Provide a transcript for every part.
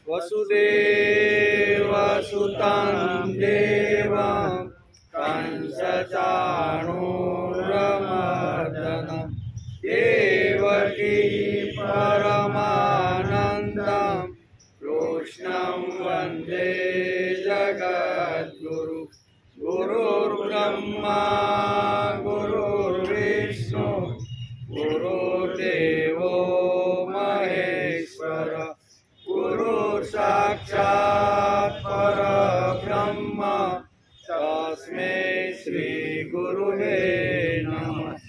वसुदेवसुतं देवं कंसचाणूरमर्दनं देवकी परमानन्दं कृष्णं वन्दे जगद्गुरु गुरुर्ब्रह्मा गुरुर्विष्णु गुरुर्देवो महेश्वर गुरु साक्षात् परब्रह्म तस्मै श्री गुरुवे नमः।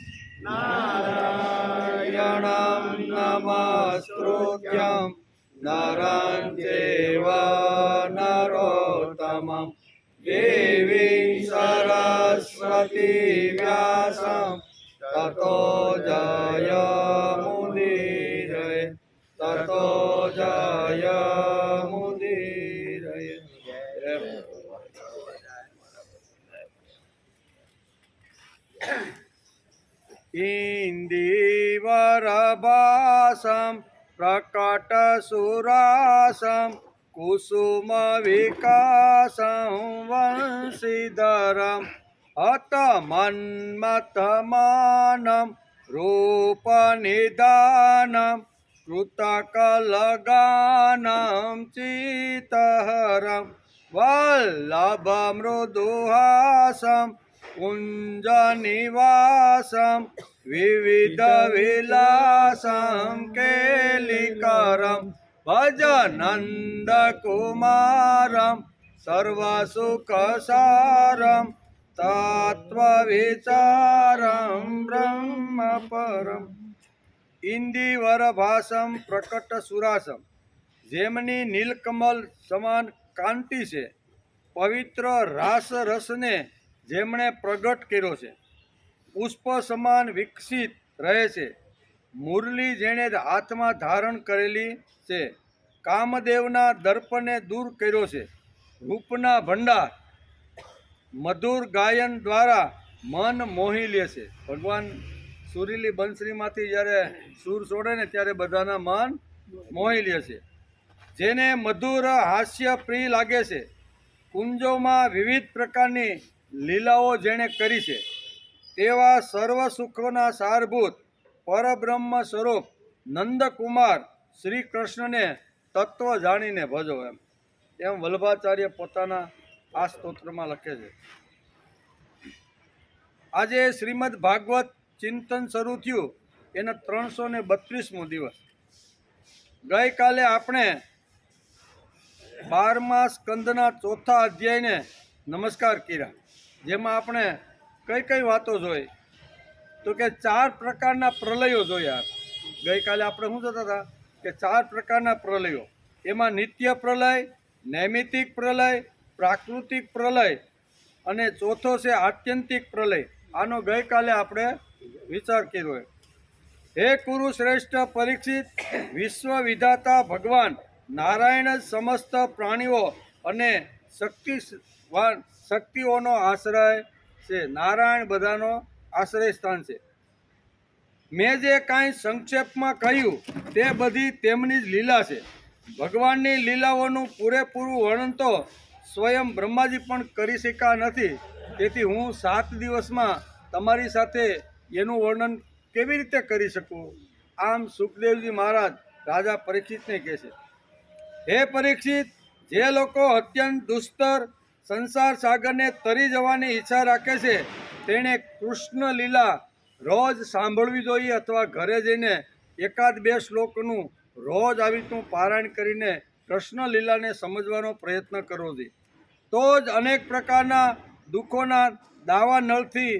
नारायणं नमस्कृत्यं नरं चैव नरोत्तमं देवीं सरस्वती व्यासं ततो जयमुदीरये ततो जयमुदीरये। इन्दीवरभासं प्रकटसुरासं कुसुमविकासं वंशीधरं हतमन्मथमानं रूपनिधानं कृतकलगानं चितहरं वल्लभमृदुहासं कुञ्जनिवासं विविधविलासं केलिकरं भजनन्दकुमारं सर्वसुखसारं तत्त्वविचारं ब्रह्मपरम्। ઇન્દિવરભાસમ પ્રકટ સુરાસમ, જેમની નીલકમલ સમાન કાંતિ છે, પવિત્ર રાસ રસને જેમણે પ્રગટ કર્યો છે, પુષ્પ સમાન વિકસિત રહે છે, મુરલી જેણે હાથમાં ધારણ કરેલી છે, કામદેવના દર્પને દૂર કર્યો છે, રૂપના ભંડાર મધુર ગાયન દ્વારા મન મોહી લે છે। ભગવાન સુરીલી બંસરીમાંથી જ્યારે સૂર છોડે ને ત્યારે બધાના મન મોહી લે છે, જેને મધુર હાસ્ય પ્રિય લાગે છે, કુંજોમાં વિવિધ પ્રકારની લીલાઓ જેણે કરી છે, તેવા સર્વ સુખોના સારભૂત પરબ્રહ્મ સ્વરૂપ નંદકુમાર શ્રી કૃષ્ણને તત્વ જાણીને ભજો એમ વલ્લભાચાર્ય પોતાના આ સ્તોત્રમાં લખે છે। આજે શ્રીમદ ભાગવત ચિંતન શરૂ થયું એનો 332મો દિવસ। ગઈકાલે આપણે 12મા સ્કંદના 4થા અધ્યાયને નમસ્કાર કર્યા, જેમાં આપણે કઈ કઈ વાતો જોઈ તો કે 4 પ્રકારના પ્રલયો જોયા। ગઈકાલે આપણે શું જોતા હતા કે 4 પ્રકારના પ્રલયો, એમાં નિત્ય પ્રલય, નૈમિતિક પ્રલય, પ્રાકૃતિક પ્રલય અને ચોથો છે આત્યંતિક પ્રલય। આનો ગઈકાલે આપણે વિચાર કર્યો। હે કુરુ શ્રેષ્ઠ પરીક્ષિત, વિશ્વ વિધાતા ભગવાન નારાયણ જ સમસ્ત પ્રાણીઓ અને શક્તિઓનો આશ્રય છે। નારાયણ બધાનો આશ્રય સ્થાન છે। મેં જે કાંઈ સંક્ષેપમાં કહ્યું તે બધી તેમની જ લીલા છે। ભગવાનની લીલાઓનું પૂરેપૂરું વર્ણન તો સ્વયં બ્રહ્માજી પણ કરી શક્યા નથી, તેથી હું 7 દિવસમાં તમારી સાથે એનું વર્ણન કેવી રીતે કરી શકું? આમ સુખદેવજી મહારાજ રાજા પરીક્ષિતને કહે છે, હે પરીક્ષિત, જે લોકો અત્યંત દુસ્તર સંસાર સાગરને તરી જવાની ઈચ્છા રાખે છે, તેણે કૃષ્ણ લીલા રોજ સાંભળવી જોઈએ, અથવા ઘરે જઈને 1-2 શ્લોકનું રોજ આવી રીતનું પારાયણ કરીને કૃષ્ણ લીલાને સમજવાનો પ્રયત્ન કરવો જોઈએ, તો જ અનેક પ્રકારના દુઃખોના દાવા નળથી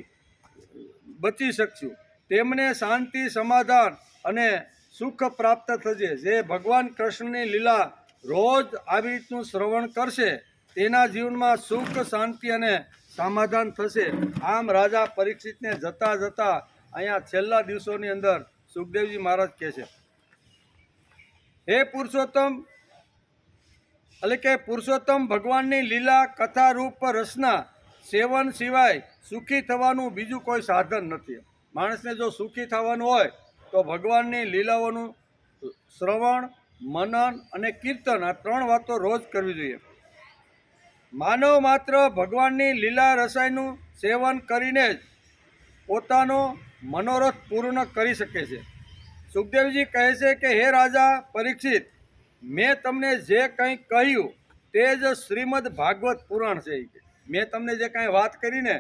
બચી શકશું। તેમને શાંતિ, સમાધાન અને સુખ પ્રાપ્ત થશે। જે ભગવાન કૃષ્ણની લીલા રોજ આવી રીતનું શ્રવણ કરશે તેના જીવનમાં સુખ, શાંતિ અને સમાધાન થશે। આમ રાજા પરીક્ષિતને જતા જતા અહીંયા છેલ્લા દિવસોની અંદર સુખદેવજી મહારાજ કહે છે, હે પુરુષોત્તમ, એટલે કે પુરુષોત્તમ ભગવાનની લીલા કથારૂપ રસના સેવન સિવાય સુખી થવાનું બીજું કોઈ સાધન નથી। માણસને જો સુખી થવાનું હોય તો ભગવાનની લીલાઓનું શ્રવણ મનન અને કીર્તન આ 3 વાતો રોજ કરવી જોઈએ. માનવ માત્ર ભગવાનની લીલા રસાયનું સેવન કરીને જ પોતાનો મનોરથ પૂર્ણ કરી શકે છે. સુખદેવજી કહે છે કે હે રાજા પરીક્ષિત, મેં તમને જે કંઈ કહ્યું તે જ શ્રીમદ ભાગવત પુરાણ છે. મેં તમને જે કાંઈ વાત કરી ને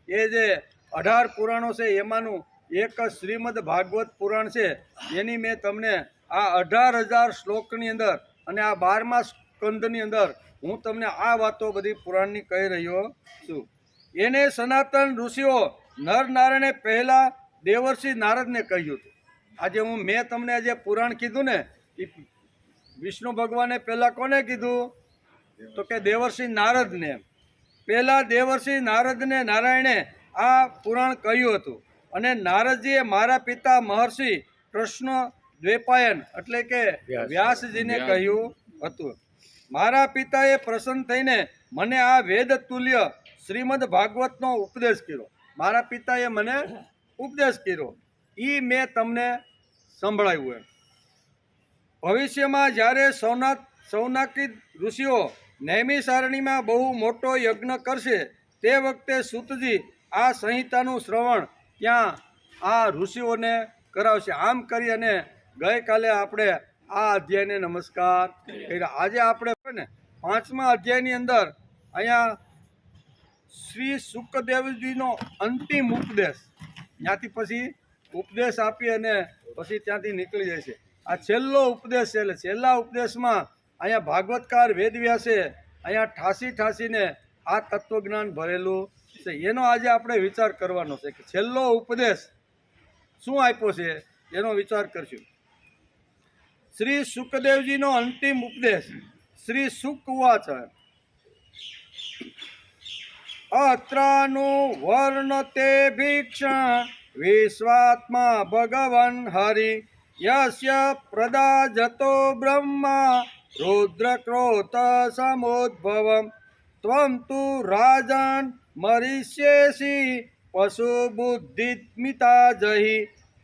એ જે 18 પુરાણો છે એમાંનું એક શ્રીમદ ભાગવત પુરાણ છે. એની મેં તમને આ 18,000 શ્લોકની અંદર અને આ 12મા સ્કંદની અંદર હું તમને આ વાતો બધી પુરાણની કહી રહ્યો છું. એને સનાતન ઋષિઓ નર નારાયણે પહેલાં દેવર્ષિ નારદને કહ્યું હતું. આજે મેં તમને જે પુરાણ કીધું ને એ વિષ્ણુ ભગવાને પહેલાં કોને કીધું? તો કે દેવર્ષિ નારદને. પહેલાં દેવર્ષિ નારદને નારાયણે આ પુરાણ કહ્યું હતું. અને નારદજીએ મારા પિતા મહર્ષિ કૃષ્ણ દ્વૈપાયન એટલે કે વ્યાસજીને કહ્યું હતું. મારા પિતાએ પ્રસન્ન થઈને મને આ વેદ તુલ્ય શ્રીમદ ભાગવતનો ઉપદેશ કર્યો. મારા પિતાએ મને ઉપદેશ કર્યો, એ મેં તમને સંભળાવ્યું. એમ ભવિષ્યમાં જ્યારે સૌનાકી ઋષિઓ નૈમિષારણ્યમાં બહુ મોટો યજ્ઞ કરશે તે વખતે સૂતજી આ સંહિતાનું શ્રવણ ત્યાં આ ઋષિઓને કરાવશે. આમ કરી અને ગઈકાલે આપણે આ અધ્યાયને નમસ્કાર કર્યા. આજે આપણે ને 5મા અધ્યાયની અંદર અહીંયા શ્રી સુખદેવજીનો અંતિમ ઉપદેશ, ત્યાંથી પછી ઉપદેશ આપી અને પછી ત્યાંથી નીકળી જાય છે. આ છેલ્લો ઉપદેશ છે. એટલે છેલ્લા ઉપદેશમાં અહીંયા ભાગવતકાર વેદવ્યાસે અહીંયા ઠાસીને આ તત્વજ્ઞાન ભરેલું છે. એનો આજે આપણે વિચાર કરવાનો છે કે છેલ્લો ઉપદેશ શું આપ્યો છે એનો વિચાર કરશું. શ્રી સુખદેવજીનો અંતિમ ઉપદેશ. શ્રી સુક ઉવાચ અત્રાનું વર્ણતે ભિક્ષા વિશ્વાત્મા ભગવન હરિ યસ્ય પ્રદાજતો બ્રહ્મા રુદ્રક્રોત સમોદ્ભવમ ત્વં તુ રાજન મરિષ્યેસી પશુ બુદ્ધિમિતા જહિ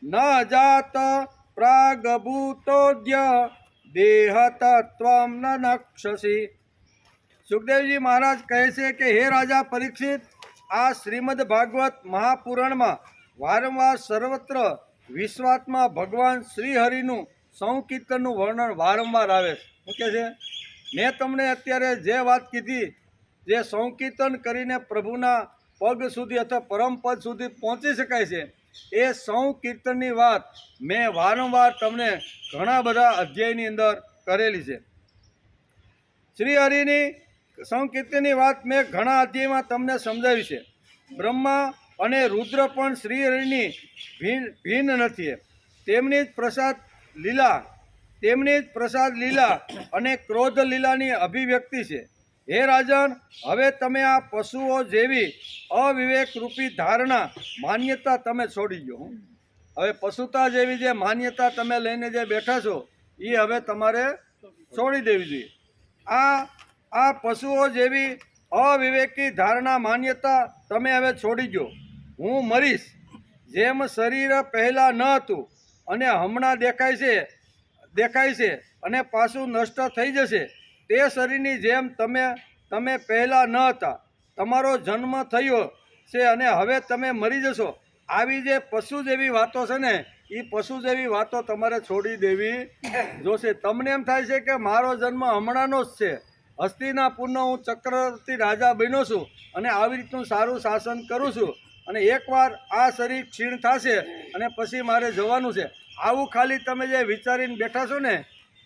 ન જાત પ્રાગભૂતોદ્ય દેહ તત્વમ ન નક્ષસી. સુખદેવજી મહારાજ કહે છે કે હે રાજા પરીક્ષિત, આ શ્રીમદ ભાગવત મહાપુરાણમાં વારંવાર સર્વત્ર વિશ્વાત્મા ભગવાન શ્રીહરિનું સંકીર્તનનું વર્ણન વારંવાર આવે છે. શું કહે છે? મેં તમને અત્યારે જે વાત કીધી, જે સંકીર્તન કરીને પ્રભુના પગ સુધી અથવા પરમપદ સુધી પહોંચી શકાય છે, એ સંકીર્તનની વાત મેં વારંવાર તમને ઘણા બધા અધ્યાયની અંદર કરેલી છે. શ્રીહરિની સંકીર્તનની વાત મેં ઘણા અધ્યાયમાં તમને સમજાવી છે. બ્રહ્મા અને રુદ્ર પણ શ્રીહરિની ભિન્ન નથી. તેમની જ પ્રસાદ લીલા અને ક્રોધ લીલાની અભિવ્યક્તિ છે. હે રાજન, હવે તમે આ પશુઓ જેવી અવિવેક રૂપી ધારણા માન્યતા તમે છોડી દો. હવે પશુતા જેવી જે માન્યતા તમે લઈને જે બેઠા છો એ હવે તમારે છોડી દેવી જોઈએ. આ પશુઓ જેવી અવિવેકી ધારણા માન્યતા તમે હવે છોડી દો. હું મરીશ, જેમ શરીર પહેલાં ન હતું અને હમણાં દેખાય છે અને પાછું નષ્ટ થઈ જશે, તે શરીરની જેમ તમે પહેલાં ન હતા. તમારો જન્મ થયો છે અને હવે તમે મરી જશો. આવી જે પશુ જેવી વાતો છે ને, એ પશુ જેવી વાતો તમારે છોડી દેવી જોશે. તમને એમ થાય છે કે મારો જન્મ હમણાંનો જ છે, હસ્તિનાપુરનો હું ચક્રવર્તી રાજા બન્યો છું અને આવી રીતનું સારું શાસન કરું છું, અને એકવાર આ શરીર ક્ષીણ થશે અને પછી મારે જવાનું છે. આવું ખાલી તમે જે વિચારીને બેઠા છો ને,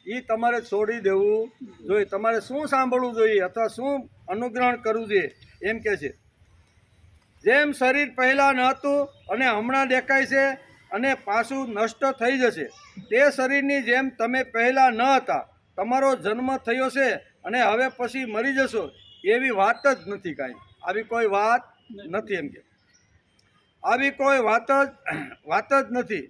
એ તમારે છોડી દેવું જોઈએ. તમારે શું સાંભળવું જોઈએ અથવા શું અનુગ્રહણ કરવું જોઈએ એમ કે છે. જેમ શરીર પહેલાં ન હતું અને હમણાં દેખાય છે અને પાછું નષ્ટ થઈ જશે, તે શરીરની જેમ તમે પહેલાં ન હતા. તમારો જન્મ થયો છે અને હવે પછી મરી જશો, એવી વાત જ નથી. કાંઈ આવી કોઈ વાત નથી. એમ કે આવી કોઈ વાત જ નથી.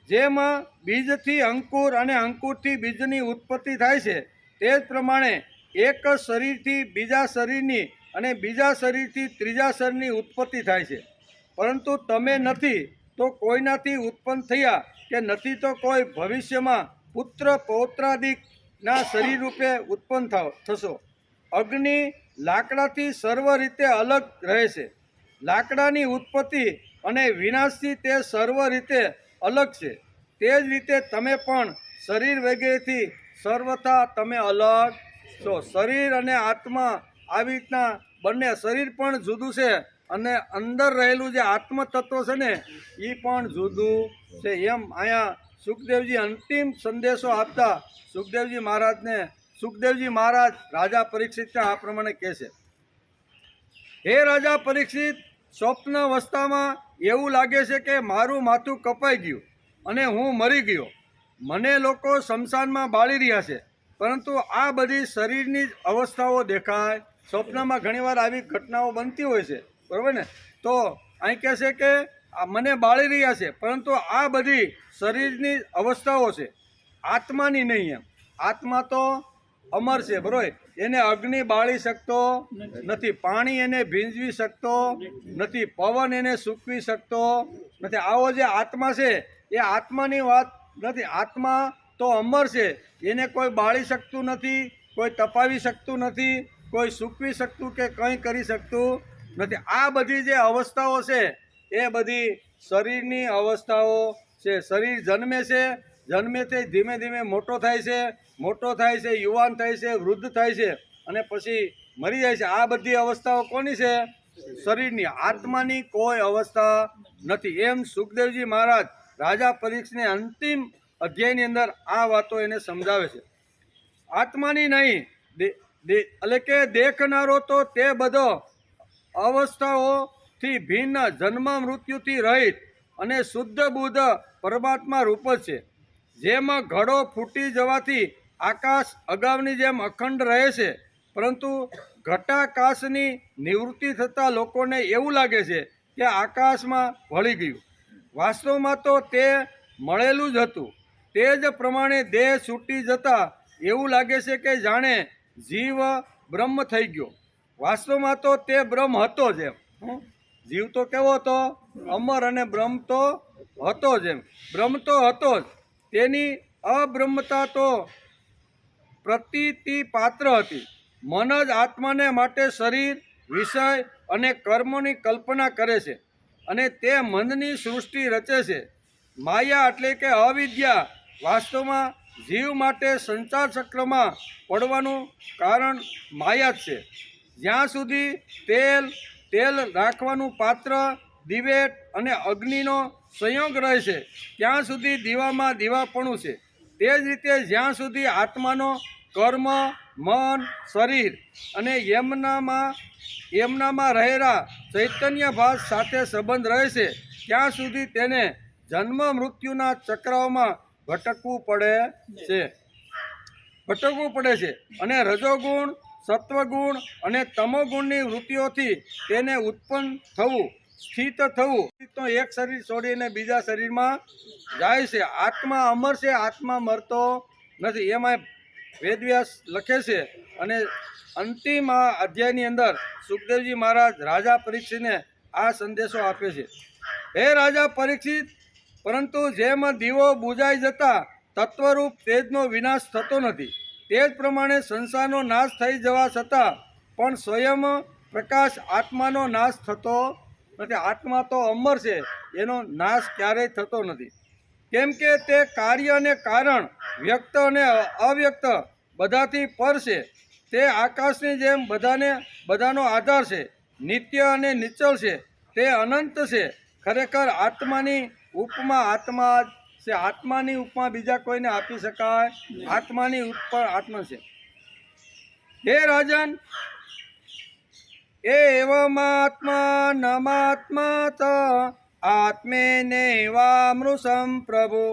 જેમ બીજથી અંકુર અને અંકુરથી બીજની ઉત્પત્તિ થાય છે, તે જ પ્રમાણે એક શરીરથી બીજા શરીરની અને બીજા શરીરથી ત્રીજા શરીરની ઉત્પત્તિ થાય છે. પરંતુ તમે નથી તો કોઈનાથી ઉત્પન્ન થયા, કે નથી તો કોઈ ભવિષ્યમાં પુત્ર પૌત્રાદિકના શરીર રૂપે ઉત્પન્ન થશો. અગ્નિ લાકડાથી સર્વ રીતે અલગ રહે છે. લાકડાની ઉત્પત્તિ અને વિનાશથી તે સર્વ રીતે અલગ છે. તે જ રીતે તમે પણ શરીર વગેરેથી સર્વથા તમે અલગ છો. શરીર અને આત્મા આવી રીતના બંને, શરીર પણ જુદું છે અને અંદર રહેલું જે આત્મ તત્વ છે ને એ પણ જુદું છે. એમ અહીંયા સુખદેવજી અંતિમ સંદેશો આપતા સુખદેવજી મહારાજ રાજા પરીક્ષિતને આ પ્રમાણે કહે છે: હે રાજા પરીક્ષિત, સ્વપ્ન અવસ્થામાં એવું લાગે છે કે મારું માથું કપાઈ ગયું અને હું મરી ગયો. મને લોકો શમશાનમાં બાળી રહ્યા છે, પરંતુ આ બધી શરીરની જ અવસ્થાઓ દેખાય. સ્વપ્નમાં ઘણીવાર આવી ઘટનાઓ બનતી હોય છે, બરાબર ને? તો અહીં કહે છે કે મને બાળી રહ્યા છે, પરંતુ આ બધી શરીરની અવસ્થાઓ છે, આત્માની નહીં. એમ આત્મા તો અમર છે, બરોબર? એને અગ્નિ બાળી શકતો નથી, પાણી એને ભીંજવી શકતો નથી, પવન એને સૂકવી શકતો નથી. આવો જે આત્મા છે એ આત્માની વાત નથી. આત્મા તો અમર છે, એને કોઈ બાળી શકતું નથી, કોઈ તપાવી શકતું નથી, કોઈ સૂકવી શકતું કે કંઈ કરી શકતું નથી. આ બધી જે અવસ્થાઓ છે એ બધી શરીરની અવસ્થાઓ છે. શરીર જન્મે તે ધીમે ધીમે મોટો થાય છે, યુવાન થાય છે, વૃદ્ધ થાય છે અને પછી મરી જાય છે. આ બધી અવસ્થાઓ કોની છે? શરીરની. આત્માની કોઈ અવસ્થા નથી. એમ સુખદેવજી મહારાજ રાજા પરીક્ષિતને અંતિમ અધ્યાયની અંદર આ વાતો એને સમજાવે છે. આત્માની નહીં, એટલે કે દેખનારો તો તે બધો અવસ્થાઓથી ભિન્ન, જન્મ મૃત્યુથી રહિત અને શુદ્ધ બુદ્ધ પરમાત્મા રૂપ જ છે. જેમ ઘડો ફૂટી જવાથી આકાશ અગાઉની જેમ અખંડ રહે છે, પરંતુ ઘટાકાશની નિવૃત્તિ થતાં લોકોને એવું લાગે છે કે આકાશમાં ભળી ગયું. વાસ્તવમાં તો તે મળેલું જ હતું. તે જ પ્રમાણે દેહ છૂટી જતાં એવું લાગે છે કે જાણે જીવ બ્રહ્મ થઈ ગયો. વાસ્તવમાં તો તે બ્રહ્મ હતો જ. એમ જીવ તો કેવો હતો? અમર. અને બ્રહ્મ તો હતો જ. એમ બ્રહ્મ તો હતો જ. તેની અબ્રહ્મતા તો પ્રતીતિ પાત્ર હતી. મન જ આત્માને માટે શરીર, વિષય અને કર્મોની કલ્પના કરે છે અને તે મનની સૃષ્ટિ રચે છે. માયા એટલે કે અવિદ્યા વાસ્તવમાં જીવ માટે સંસાર ચક્રમાં પડવાનું કારણ માયા જ છે. જ્યાં સુધી તેલ રાખવાનું પાત્ર, દિવેટ અને અગ્નિનો સંયોગ રહે છે ત્યાં સુધી દીવામાં દીવાપણું છે. તે જ રીતે જ્યાં સુધી આત્માનો કર્મ, મન, શરીર અને એમનામાં રહેલા ચૈતન્ય ભાસ સાથે સંબંધ રહે છે ત્યાં સુધી તેને જન્મ મૃત્યુના ચક્રાઓમાં ભટકવું પડે છે. અને રજોગુણ, સત્વગુણ અને તમોગુણની વૃત્તિઓથી તેને ઉત્પન્ન થવું, સ્થિત થવું, તો એક શરીર છોડીને બીજા શરીરમાં જાય છે. આત્મા અમર છે, આત્મા મરતો નથી. એમાં વેદવ્યાસ લખે છે. અને અંતિમ આ અધ્યાયની અંદર સુખદેવજી મહારાજ રાજા પરીક્ષિતને આ સંદેશો આપે છે: હે રાજા પરીક્ષિત, પરંતુ જેમ દીવો બુજાઈ જતા તત્વરૂપ તેજનો વિનાશ થતો નથી, તે જ પ્રમાણે સંસારનો નાશ થઈ જવા છતાં પણ સ્વયં પ્રકાશ આત્માનો નાશ થતો નથી. આત્મા તો અમર છે, એનો નાશ ક્યારેય થતો નથી. કેમ કે તે કાર્ય અને કારણ, વ્યક્ત અને અવ્યક્ત બધાથી પર છે. તે આકાશની જેમ બધાનો આધાર છે, નિત્ય અને નિશ્ચળ છે, તે અનંત છે. ખરેખર આત્માની ઉપમા આત્મા છે. આત્માની ઉપમા બીજા કોઈને આપી શકાય? આત્માની ઉપર આત્મા છે. હે રાજન, એવમાત્મા નમાત્મા ત આત્મેનેવામૃષં પ્રભુ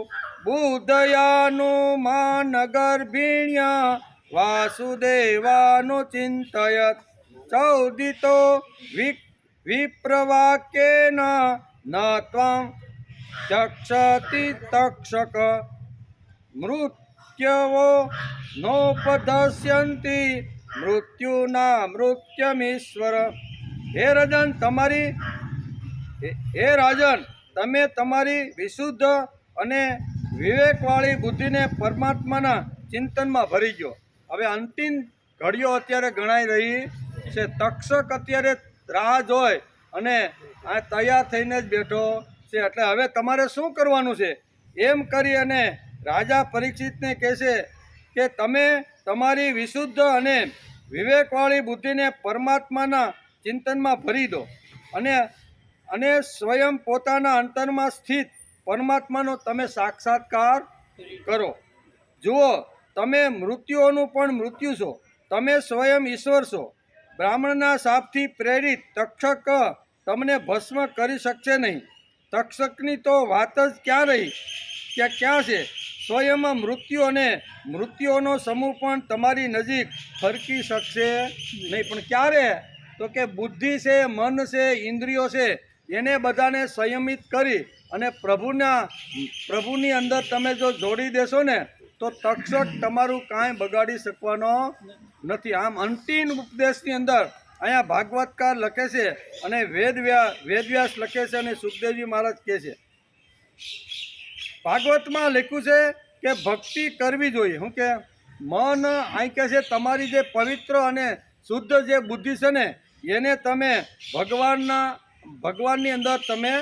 બુદ્ધયાનુમાનગર્ભિણ્યા વાસુદેવાનો ચિંતયત ચૌદિતો વિપ્રવાક્યેન ન ત્વં ચક્ષતિ તક્ષક મૃત્યવો નોપદસ્યંતિ મૃત્યુના મૃત્યમીશ્વર. હે રાજન, તમે તમારી વિશુદ્ધ અને વિવેકવાળી બુદ્ધિને પરમાત્માના ચિંતનમાં ભરી ગયો. હવે અંતિમ ઘડીઓ અત્યારે ગણાઈ રહી છે. તક્ષક અત્યારે રાહ જોઈ અને આ તૈયાર થઈને જ બેઠો છે. એટલે હવે તમારે શું કરવાનું છે એમ કરી અને રાજા પરીક્ષિતને કહેશે કે તમે તમારી વિશુદ્ધ અને વિવેકવાળી બુદ્ધિને પરમાત્માના ચિંતનમાં ભરી દો અને સ્વયં પોતાના અંતરમાં સ્થિત પરમાત્માનો તમે સાક્ષાત્કાર કરો. જુઓ, તમે મૃત્યુઓનું પણ મૃત્યુ છો. તમે સ્વયં ઈશ્વર છો. બ્રાહ્મણના શાપથી પ્રેરિત તક્ષક તમને ભસ્મ કરી શકશે નહીં. તક્ષકની તો વાત જ ક્યાં રહી કે ક્યાં છે. સ્વયં મૃત્યુ અને મૃત્યુઓનો સમૂહ પણ તમારી નજીક ફરકી શકશે નહીં. પણ ક્યારે? તો કે બુદ્ધિ છે, મન છે, ઇન્દ્રિયો છે, એને બધાને સંયમિત કરી અને પ્રભુની અંદર તમે જો જોડી દેશો ને તો તક્ષક તમારું કાંઈ બગાડી શકવાનો નથી. આમ અંતિમ ઉપદેશની અંદર અહીંયા ભાગવતકાર લખે છે અને વેદવ્યાસ લખે છે અને સુખદેવજી મહારાજ કહે છે. ભાગવતમાં લખ્યું છે કે ભક્તિ કરવી જોઈએ. શું કે મન અહીં કહે છે તમારી જે પવિત્ર અને શુદ્ધ જે બુદ્ધિ છે ને એને તમે ભગવાનની અંદર તમે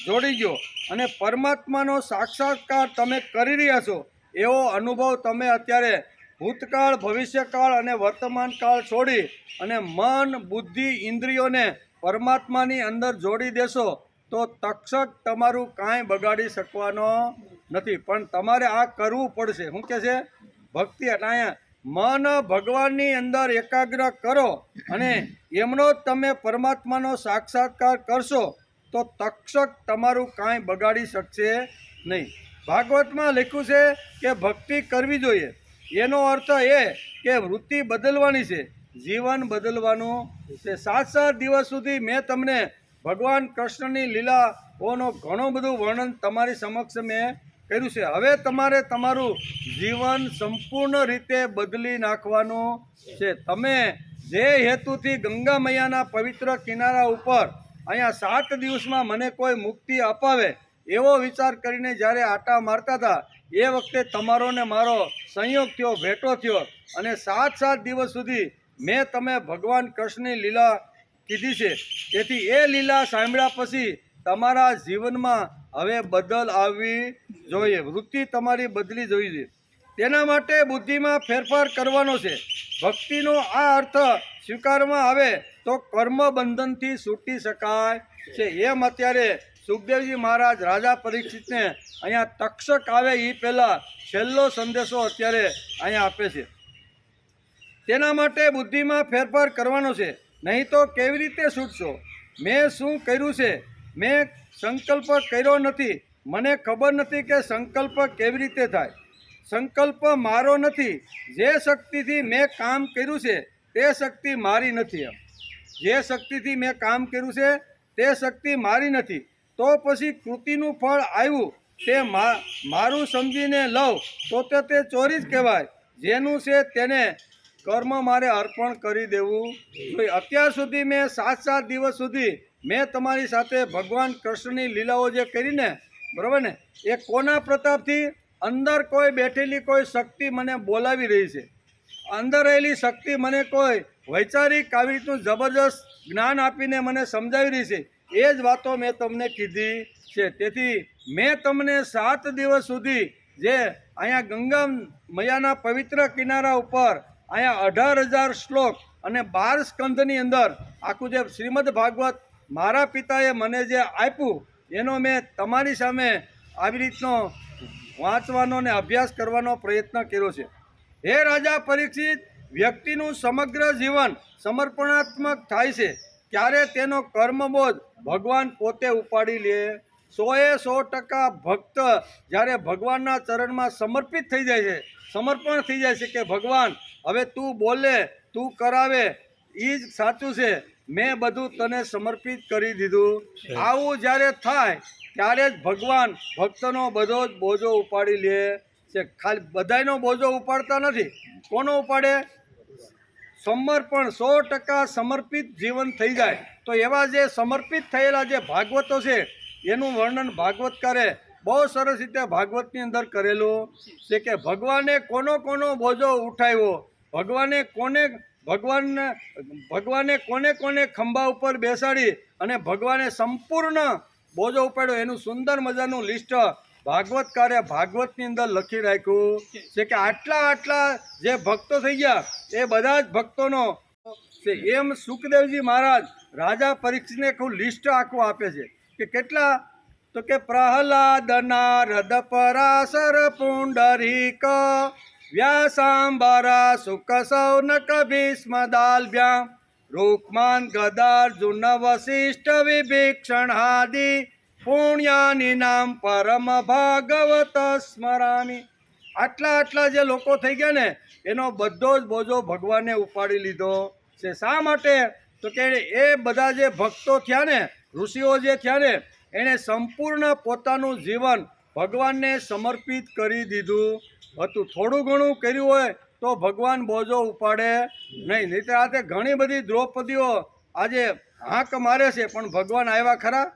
જોડી ગયો અને પરમાત્માનો સાક્ષાત્કાર તમે કરી રહ્યા છો એવો અનુભવ તમે અત્યારે ભૂતકાળ, ભવિષ્યકાળ અને વર્તમાન કાળ છોડી અને મન, બુદ્ધિ, ઇન્દ્રિયોને પરમાત્માની અંદર જોડી દેશો તો તક્ષક તમારું કાંઈ બગાડી શકવાનો નથી. પણ તમારે આ કરવું પડશે. શું કે છે? ભક્તિ. એટલે અહીંયા મન ભગવાનની અંદર એકાગ્ર કરો અને એમનો તમે પરમાત્માનો સાક્ષાત્કાર કરશો તો તક્ષક તમારું કાંઈ બગાડી શકશે નહીં. ભાગવતમાં લખ્યું છે કે ભક્તિ કરવી જોઈએ. એનો અર્થ એ કે વૃત્તિ બદલવાની છે, જીવન બદલવાનું છે. 7 દિવસ સુધી મેં તમને ભગવાન કૃષ્ણની લીલાઓનો ઘણું બધું વર્ણન તમારી સમક્ષ મેં કર્યું છે. હવે તમારે તમારું જીવન સંપૂર્ણ રીતે બદલી નાખવાનું છે. તમે જે હેતુથી ગંગા મૈયાના પવિત્ર કિનારા ઉપર અહીંયા 7 દિવસમાં મને કોઈ મુક્તિ અપાવે એવો વિચાર કરીને જ્યારે આટા મારતા હતા એ વખતે તમારો ને મારો સંયોગ થયો, ભેટો થયો અને 7 દિવસ સુધી મેં તમે ભગવાન કૃષ્ણની લીલા કીધી છે. તેથી એ લીલા સાંભળ્યા પછી તમારા જીવનમાં હવે બદલ આવવી જોઈએ. વૃત્તિ તમારી બદલી જોઈએ. તેના માટે બુદ્ધિમાં ફેરફાર કરવાનો છે. ભક્તિનો આ અર્થ સ્વીકારવામાં આવે તો કર્મ બંધનથી છૂટી શકાય છે. એમ અત્યારે સુખદેવજી મહારાજ રાજા પરીક્ષિતને અહીંયા તક્ષક આવે એ પહેલાં છેલ્લો સંદેશો અત્યારે અહીંયા આપે છે. તેના માટે બુદ્ધિમાં ફેરફાર કરવાનો છે, નહીં તો કેવી રીતે છૂટશો? મેં શું કર્યું છે? મેં સંકલ્પ કર્યો નથી. મને ખબર નથી કે સંકલ્પ કેવી રીતે થાય. સંકલ્પ મારો નથી. જે શક્તિથી મેં કામ કર્યું છે તે શક્તિ મારી નથી. જે શક્તિથી મેં કામ કર્યું છે તે શક્તિ મારી નથી. તો પછી કૃતિનું ફળ આવ્યું તે મારું સમજીને લઉં તો તે ચોરી જ કહેવાય. જેનું છે તેને કર્મ મારે અર્પણ કરી દેવું જોઈએ. અત્યાર સુધી મેં 7 દિવસ સુધી મેં તમારી સાથે ભગવાન કૃષ્ણની લીલાઓ જે કરીને, બરાબર ને, એ કોના પ્રતાપથી? અંદર કોઈ બેઠેલી કોઈ શક્તિ મને બોલાવી રહી છે. અંદર રહેલી શક્તિ મને કોઈ વૈચારિક આવી રીતનું જબરજસ્ત જ્ઞાન આપીને મને સમજાવી રહી છે. એ જ વાતો મેં તમને કીધી છે. તેથી મેં તમને 7 દિવસ સુધી જે અહીંયા ગંગા મૈયાના પવિત્ર કિનારા ઉપર અહીંયા 18,000 શ્લોક અને 12 સ્કંધની અંદર આખું જે શ્રીમદ ભાગવત મારા પિતાએ મને જે આપ્યું એનો મેં તમારી સામે આવી રીતનો વાંચવાનો અને અભ્યાસ કરવાનો પ્રયત્ન કર્યો છે. હે રાજા પરીક્ષિત, વ્યક્તિનું સમગ્ર જીવન સમર્પણાત્મક થાય છે ત્યારે તેનો કર્મબોધ ભગવાન પોતે ઉપાડી લે. 100% ભક્ત જ્યારે ભગવાનના ચરણમાં સમર્પિત થઈ જાય છે, સમર્પણ થઈ જાય છે કે ભગવાન હવે તું બોલે, તું કરાવે, એ જ સાચું છે, મેં બધું તને સમર્પિત કરી દીધું. આવું જ્યારે થાય ત્યારે જ ભગવાન ભક્તનો બધો જ બોજો ઉપાડી લે છે. ખાલી બધાયનો બોજો ઉપાડતા નથી. કોનો ઉપાડે? સમર્પણ 100% સમર્પિત જીવન થઈ જાય તો એવા જે સમર્પિત થયેલા જે ભાગવતો છે એનું વર્ણન ભાગવતકારે બહુ સરસ રીતે ભાગવતની અંદર કરેલું છે કે ભગવાને કોનો કોનો બોજો ઉઠાવ્યો, ભગવાને કોને કોને ખંભા ઉપર બેસાડી અને ભગવાને સંપૂર્ણ બોજો ઉપાડ્યો એનું સુંદર મજાનું લિસ્ટ ભાગવતકારે ભાગવતની અંદર લખી રાખ્યું છે કે આટલા જે ભક્તો થઈ ગયા એ બધા જ ભક્તોનો છે. એમ સુખદેવજી મહારાજ રાજા પરીક્ષિતને આખું લિસ્ટ આખું આપે છે કે કેટલા, તો કે પ્રહલાદ નારદ પરાશર પુંડરીક વ્યાસાંબરા સુખ સૌનક ભીષ્મ દાલ્ભ્યા રૂકમાન ગદાર્જુન વશિષ્ઠ વિભીક્ષણાદિ પુણ્યાની નામ પરમ ભાગવત સ્મરામી. આટલા જે લોકો થઈ ગયા ને એનો બધો જ બોજો ભગવાને ઉપાડી લીધો છે. શા માટે? તો કે એ બધા જે ભક્તો થયા ને, ઋષિઓ જે થયા ને, એણે સંપૂર્ણ પોતાનું જીવન ભગવાનને સમર્પિત કરી દીધું હતું. થોડું ઘણું કર્યું હોય તો ભગવાન બોજો ઉપાડે નહીં. નહીં આ તે ઘણી બધી દ્રૌપદીઓ આજે હાંક મારે છે પણ ભગવાન આવ્યા ખરા?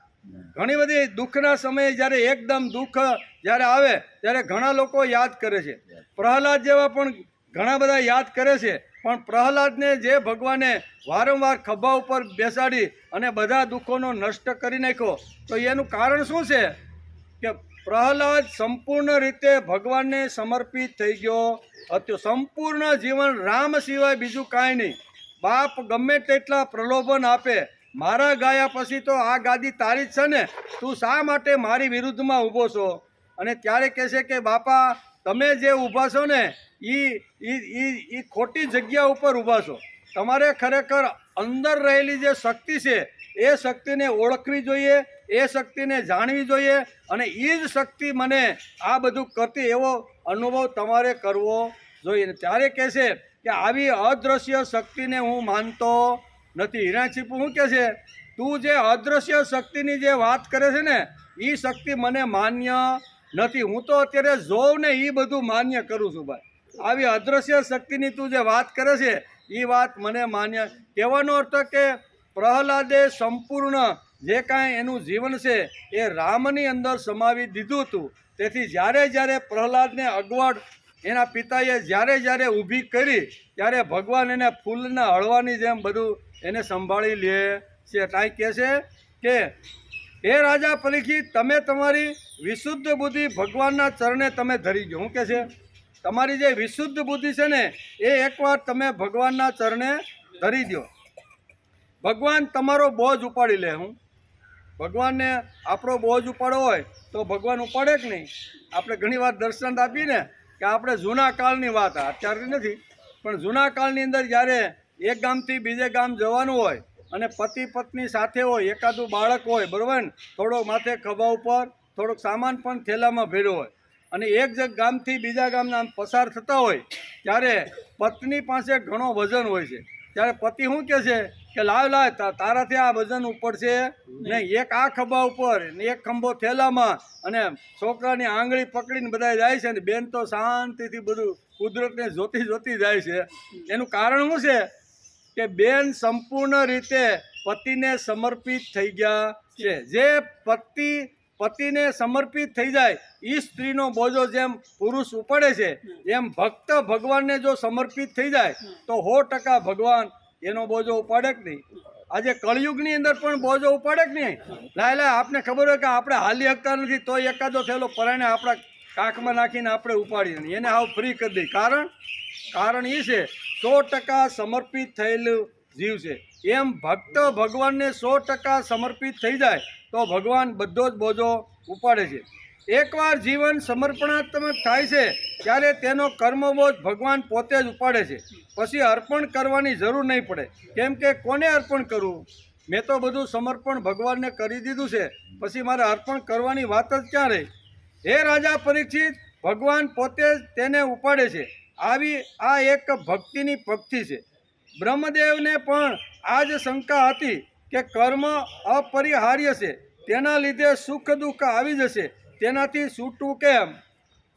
ઘણી બધી દુઃખના સમયે જ્યારે એકદમ દુઃખ જ્યારે આવે ત્યારે ઘણા લોકો યાદ કરે છે. પ્રહલાદ જેવા પણ ઘણા બધા યાદ કરે છે, પણ પ્રહલાદને જે ભગવાને વારંવાર ખભા ઉપર બેસાડી અને બધા દુઃખોનો નષ્ટ કરી નાખ્યો, તો એનું કારણ શું છે કે પ્રહલાદ સંપૂર્ણ રીતે ભગવાનને સમર્પિત થઈ ગયો હતો. સંપૂર્ણ જીવન રામ સિવાય બીજું કાંઈ નહીં. બાપ ગમે તેટલા પ્રલોભન આપે, મારા ગયા પછી તો આ ગાદી તારી જ છે ને, તું શા માટે મારી વિરુદ્ધમાં ઊભો છો? અને ત્યારે કહેશે કે બાપા તમે જે ઊભા છો ને એ ખોટી જગ્યા ઉપર ઊભા છો. તમારે ખરેખર અંદર રહેલી જે શક્તિ છે એ શક્તિને ઓળખવી જોઈએ, એ શક્તિને જાણવી જોઈએ, અને એ જ શક્તિ મને આ બધું કરતી એવો અનુભવ તમારે કરવો જોઈએ. ત્યારે કહેશે કે આવી અદૃશ્ય શક્તિને હું માનતો નથી. હિરણ્યકશિપુ શું કહે છે? તું જે અદૃશ્ય શક્તિની જે વાત કરે છે ને એ શક્તિ મને માન્ય નથી. હું તો અત્યારે જોઉં ને એ બધું માન્ય કરું છું ભાઈ. આવી અદૃશ્ય શક્તિની તું જે વાત કરે છે એ વાત મને માન્ય. કહેવાનો અર્થ કે પ્રહલાદે સંપૂર્ણ જે કાંઈ એનું જીવન છે એ રામની અંદર સમાવી દીધું હતું. તેથી જ્યારે પ્રહલાદને અગવડ એના પિતાએ જ્યારે ઊભી કરી ત્યારે ભગવાન એને ફૂલના હળવાની જેમ બધું એને સંભાળી લે છે. ત્યાં કહે છે કે હે રાજા પરીક્ષિત, તમે તમારી વિશુદ્ધ બુદ્ધિ ભગવાનના ચરણે તમે ધરી ગયો. શું કહે છે? તમારી જે વિશુદ્ધ બુદ્ધિ છે ને એ એકવાર તમે ભગવાનના ચરણે ધરી દો. ભગવાન તમારો બોજ ઉપાડી લે. હું ભગવાનને આપણો બોજ ઉપાડવો હોય તો ભગવાન ઉપાડે કે નહીં? આપણે ઘણી વાર દર્શન આપીને કે આપણે જૂના કાળની વાત, અત્યારની નથી, પણ જૂના કાળની અંદર જ્યારે એક ગામથી બીજે ગામ જવાનું હોય અને પતિ પત્ની સાથે હોય, એકાદું બાળક હોય, બરાબર ને, થોડોક માથે ખભા ઉપર થોડોક સામાન પણ થેલામાં ભર્યો હોય, અને એક ગામથી બીજા ગામના પસાર થતા હોય ત્યારે પત્ની પાસે ઘણો વજન હોય છે. ત્યારે પતિ શું કહે છે કે લાવ તારાથી આ વજન ઉપડશે નહીં. એક આ ખભા ઉપર ને એક ખંભો થેલામાં, અને છોકરાની આંગળી પકડીને બધા જાય છે, અને બેન તો શાંતિથી બધું કુદરતને જોતી જાય છે. એનું કારણ શું છે કે બેન સંપૂર્ણ રીતે પતિને સમર્પિત થઈ ગયા છે. જે પતિને સમર્પિત થઈ જાય એ સ્ત્રીનો બોજો જેમ પુરુષ ઉપાડે છે, એમ ભક્ત ભગવાનને જો સમર્પિત થઈ જાય તો 100% ભગવાન એનો બોજો ઉપાડે કે નહીં? આજે કળયુગની અંદર પણ બોજો ઉપાડે કે નહીં? લાય આપને ખબર હોય કે આપણે હાલી શકતા નથી તો એકાદો થયેલો પરાણે આપણા કાખમાં નાખીને આપણે ઉપાડીએ, એને હાવ ફ્રી કરી દઈએ. કારણ એ છે 100% સમર્પિત થયેલું જીવ છે. એમ ભક્ત ભગવાનને 100% સમર્પિત થઈ જાય તો ભગવાન બધો જ બોજો ઉપાડે છે. એકવાર જીવન સમર્પણાત્મક થાય છે ત્યારે તેનો કર્મબોજ ભગવાન પોતે જ ઉપાડે છે. પછી અર્પણ કરવાની જરૂર નહીં પડે. કેમ કે કોને અર્પણ કરવું? મેં તો બધું સમર્પણ ભગવાનને કરી દીધું છે, પછી મારે અર્પણ કરવાની વાત જ ક્યાં રહી? હે રાજા પરીક્ષિત, ભગવાન પોતે જ તેને ઉપાડે છે. આવી આ એક ભક્તિની પંક્તિ છે. બ્રહ્મદેવને પણ આ જ શંકા હતી કે કર્મ અપરિહાર્ય છે, તેના લીધે સુખ દુઃખ આવી જશે, તેનાથી છૂટવું કેમ?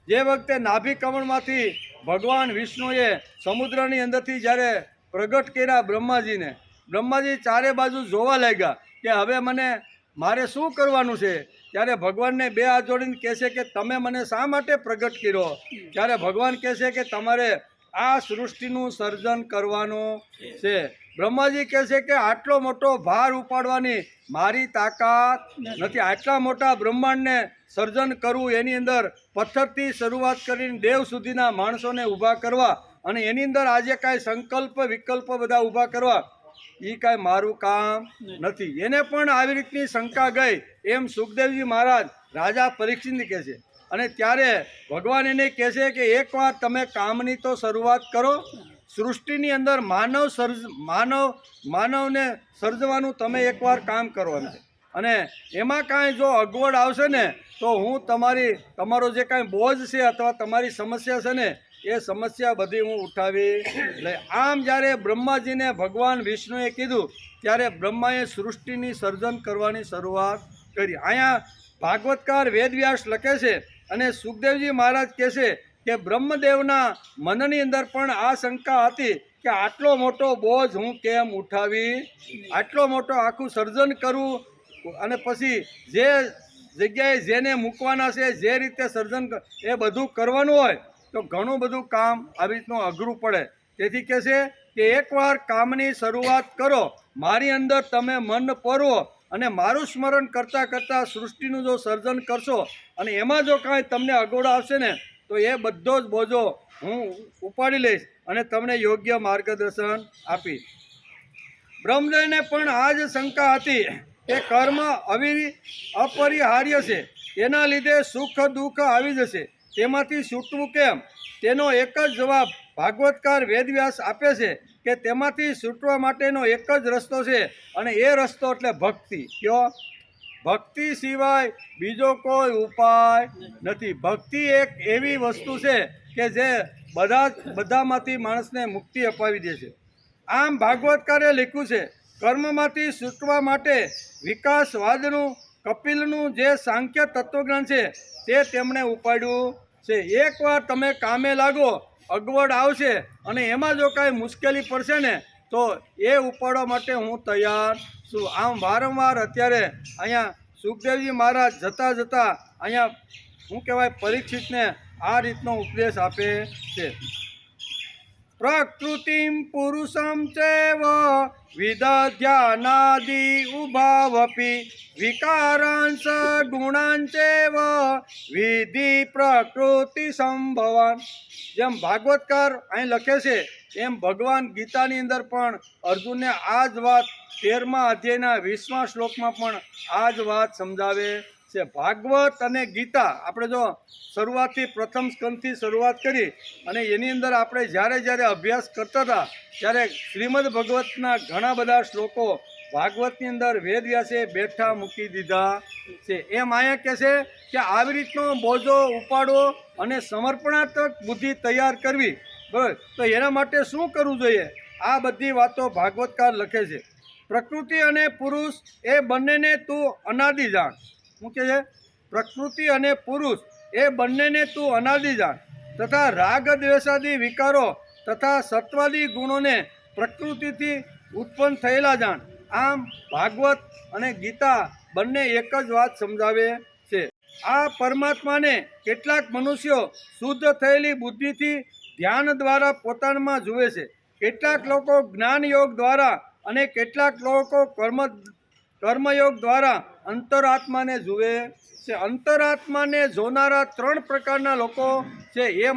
જે વખતે નાભી કમળમાંથી ભગવાન વિષ્ણુએ સમુદ્રની અંદરથી જ્યારે પ્રગટ કર્યા બ્રહ્માજી ચારે બાજુ જોવા લાગ્યા કે હવે મારે શું કરવાનું છે. ત્યારે ભગવાનને બે હાથ જોડીને કહે છે કે તમે મને શા માટે પ્રગટ કર્યો? ત્યારે ભગવાન કહે છે કે તમારે આ સૃષ્ટિનું સર્જન કરવાનું છે. બ્રહ્માજી કહે છે કે આટલો મોટો ભાર ઉપાડવાની મારી તાકાત નથી. આટલા મોટા બ્રહ્માંડને સર્જન કરવું, એની અંદર પથ્થરથી શરૂઆત કરીને દેવ સુધીના માણસોને ઊભા કરવા, અને એની અંદર આજે કાંઈ સંકલ્પ વિકલ્પ બધા ઊભા કરવા, એ કાંઈ મારું કામ નથી. એને પણ આવી રીતની શંકા ગઈ. એમ સુખદેવજી મહારાજ રાજા પરીક્ષિતને કહે છે. અને ત્યારે ભગવાન એને કહે છે કે એકવાર તમે કામની તો શરૂઆત કરો. સૃષ્ટિની અંદર માનવને સર્જવાનું તમે એકવાર કામ કરવાનું છે. અને એમાં કાંઈ જો અગવડ આવશે ને તો હું તમારો જે કાંઈ બોજ છે અથવા તમારી સમસ્યા છે ને એ સમસ્યા બધી હું ઉઠાવી લઈ. આમ જ્યારે બ્રહ્માજીને ભગવાન વિષ્ણુએ કીધું ત્યારે બ્રહ્માએ સૃષ્ટિની સર્જન કરવાની શરૂઆત કરી. અહીંયા ભાગવતકાર વેદવ્યાસ લખે છે અને સુખદેવજી મહારાજ કહે છે કે બ્રહ્મદેવના મનની અંદર પણ આ શંકા હતી કે આટલો મોટો બોજ હું કેમ ઉઠાવી, આટલો મોટો આખું સર્જન કરવું, અને પછી જે જગ્યાએ જેને મૂકવાના છે, જે રીતે સર્જન એ બધું કરવાનું હોય તો ઘણું બધું કામ આવી રીતનું અઘરું પડે. તેથી કહે છે કે એકવાર કામની શરૂઆત કરો, મારી અંદર તમે મન પરો અને મારું સ્મરણ કરતાં કરતાં સૃષ્ટિનું જો સર્જન કરશો અને એમાં જો કાંઈ તમને અગવડ આવશે ને તો એ બધો જ બોજો હું ઉપાડી લઈશ અને તમને યોગ્ય માર્ગદર્શન આપીશ. બ્રહ્મદેવને પણ આ જ શંકા હતી કે કર્મ અપરિહાર્ય છે, એના લીધે સુખ દુઃખ આવી જશે, તેમાંથી છૂટવું કેમ? તેનો એક જ જવાબ ભાગવતકાર વેદવ્યાસ આપે છે કે તેમાંથી છૂટવા માટેનો એક જ રસ્તો છે, અને એ રસ્તો એટલે ભક્તિ. કયો? ભક્તિ સિવાય બીજો કોઈ ઉપાય નથી. ભક્તિ એક એવી વસ્તુ છે કે જે બધામાંથી માણસને મુક્તિ અપાવી દે છે. આમ ભાગવતકારે લખ્યું છે, કર્મમાંથી છૂટવા માટે વિકાસવાદનું કપિલનું જે સાંખ્ય તત્વજ્ઞાન છે તે તેમણે ઉપાડ્યું છે. એકવાર તમે કામે લાગો, અગવડ આવશે અને એમાં જો કાંઈ મુશ્કેલી પડશે ને તો એ ઉપાડવા માટે હું તૈયાર છું. આમ વારંવાર અત્યારે અહીંયા સુખદેવજી મહારાજ જતાં અહીંયા શું કહેવાય પરીક્ષિતને આ રીતનો ઉપદેશ આપે છે. પ્રકૃતિમ પુરુષમ ચૈવ વિદધ્યાનાદિ ઉભાવપી વિકારાંશ ગુણાંચેવ વિધિ પ્રકૃતિ સંભવાન. જેમ ભાગવતકાર અહીં લખે છે એમ ભગવાન ગીતાની અંદર પણ અર્જુનને આ જ વાત 13મા અધ્યાયના 20મા શ્લોકમાં પણ આ જ વાત સમજાવે છે. ભાગવત અને ગીતા આપણે જો શરૂઆતથી પ્રથમ સ્કંદથી શરૂઆત કરી અને એની અંદર આપણે જ્યારે અભ્યાસ કરતા હતા ત્યારે શ્રીમદ ભગવતના ઘણા બધા શ્લોકો ભાગવતની અંદર વેદવ્યાસે બેઠા મૂકી દીધા છે. એમ અહીંયા કહે છે કે આવી રીતનો બોજો ઉપાડવો અને સમર્પણાત્મક બુદ્ધિ તૈયાર કરવી, બરાબર, તો એના માટે શું કરવું જોઈએ? આ બધી વાતો ભાગવતકાર લખે છે. પ્રકૃતિ અને પુરુષ એ બંનેને તું અનાદિ જાણ. શું કહે છે? પ્રકૃતિ અને પુરુષ એ બંનેને તું અનાદિ જાણ, તથા રાગ દ્વેષાદી વિકારો તથા સત્વાદી ગુણોને પ્રકૃતિથી ઉત્પન્ન થયેલા જાણ. આમ ભાગવત અને ગીતા બંને એક જ વાત સમજાવે છે. આ પરમાત્માને કેટલાક મનુષ્યો શુદ્ધ થયેલી બુદ્ધિથી ધ્યાન દ્વારા પોતાનામાં જુએ છે, કેટલાક લોકો જ્ઞાન યોગ દ્વારા અને કેટલાક લોકો કર્મયોગ દ્વારા અંતરાત્માને જુએ છે. અંતરાત્માને જોનારા 3 પ્રકારના લોકો છે એ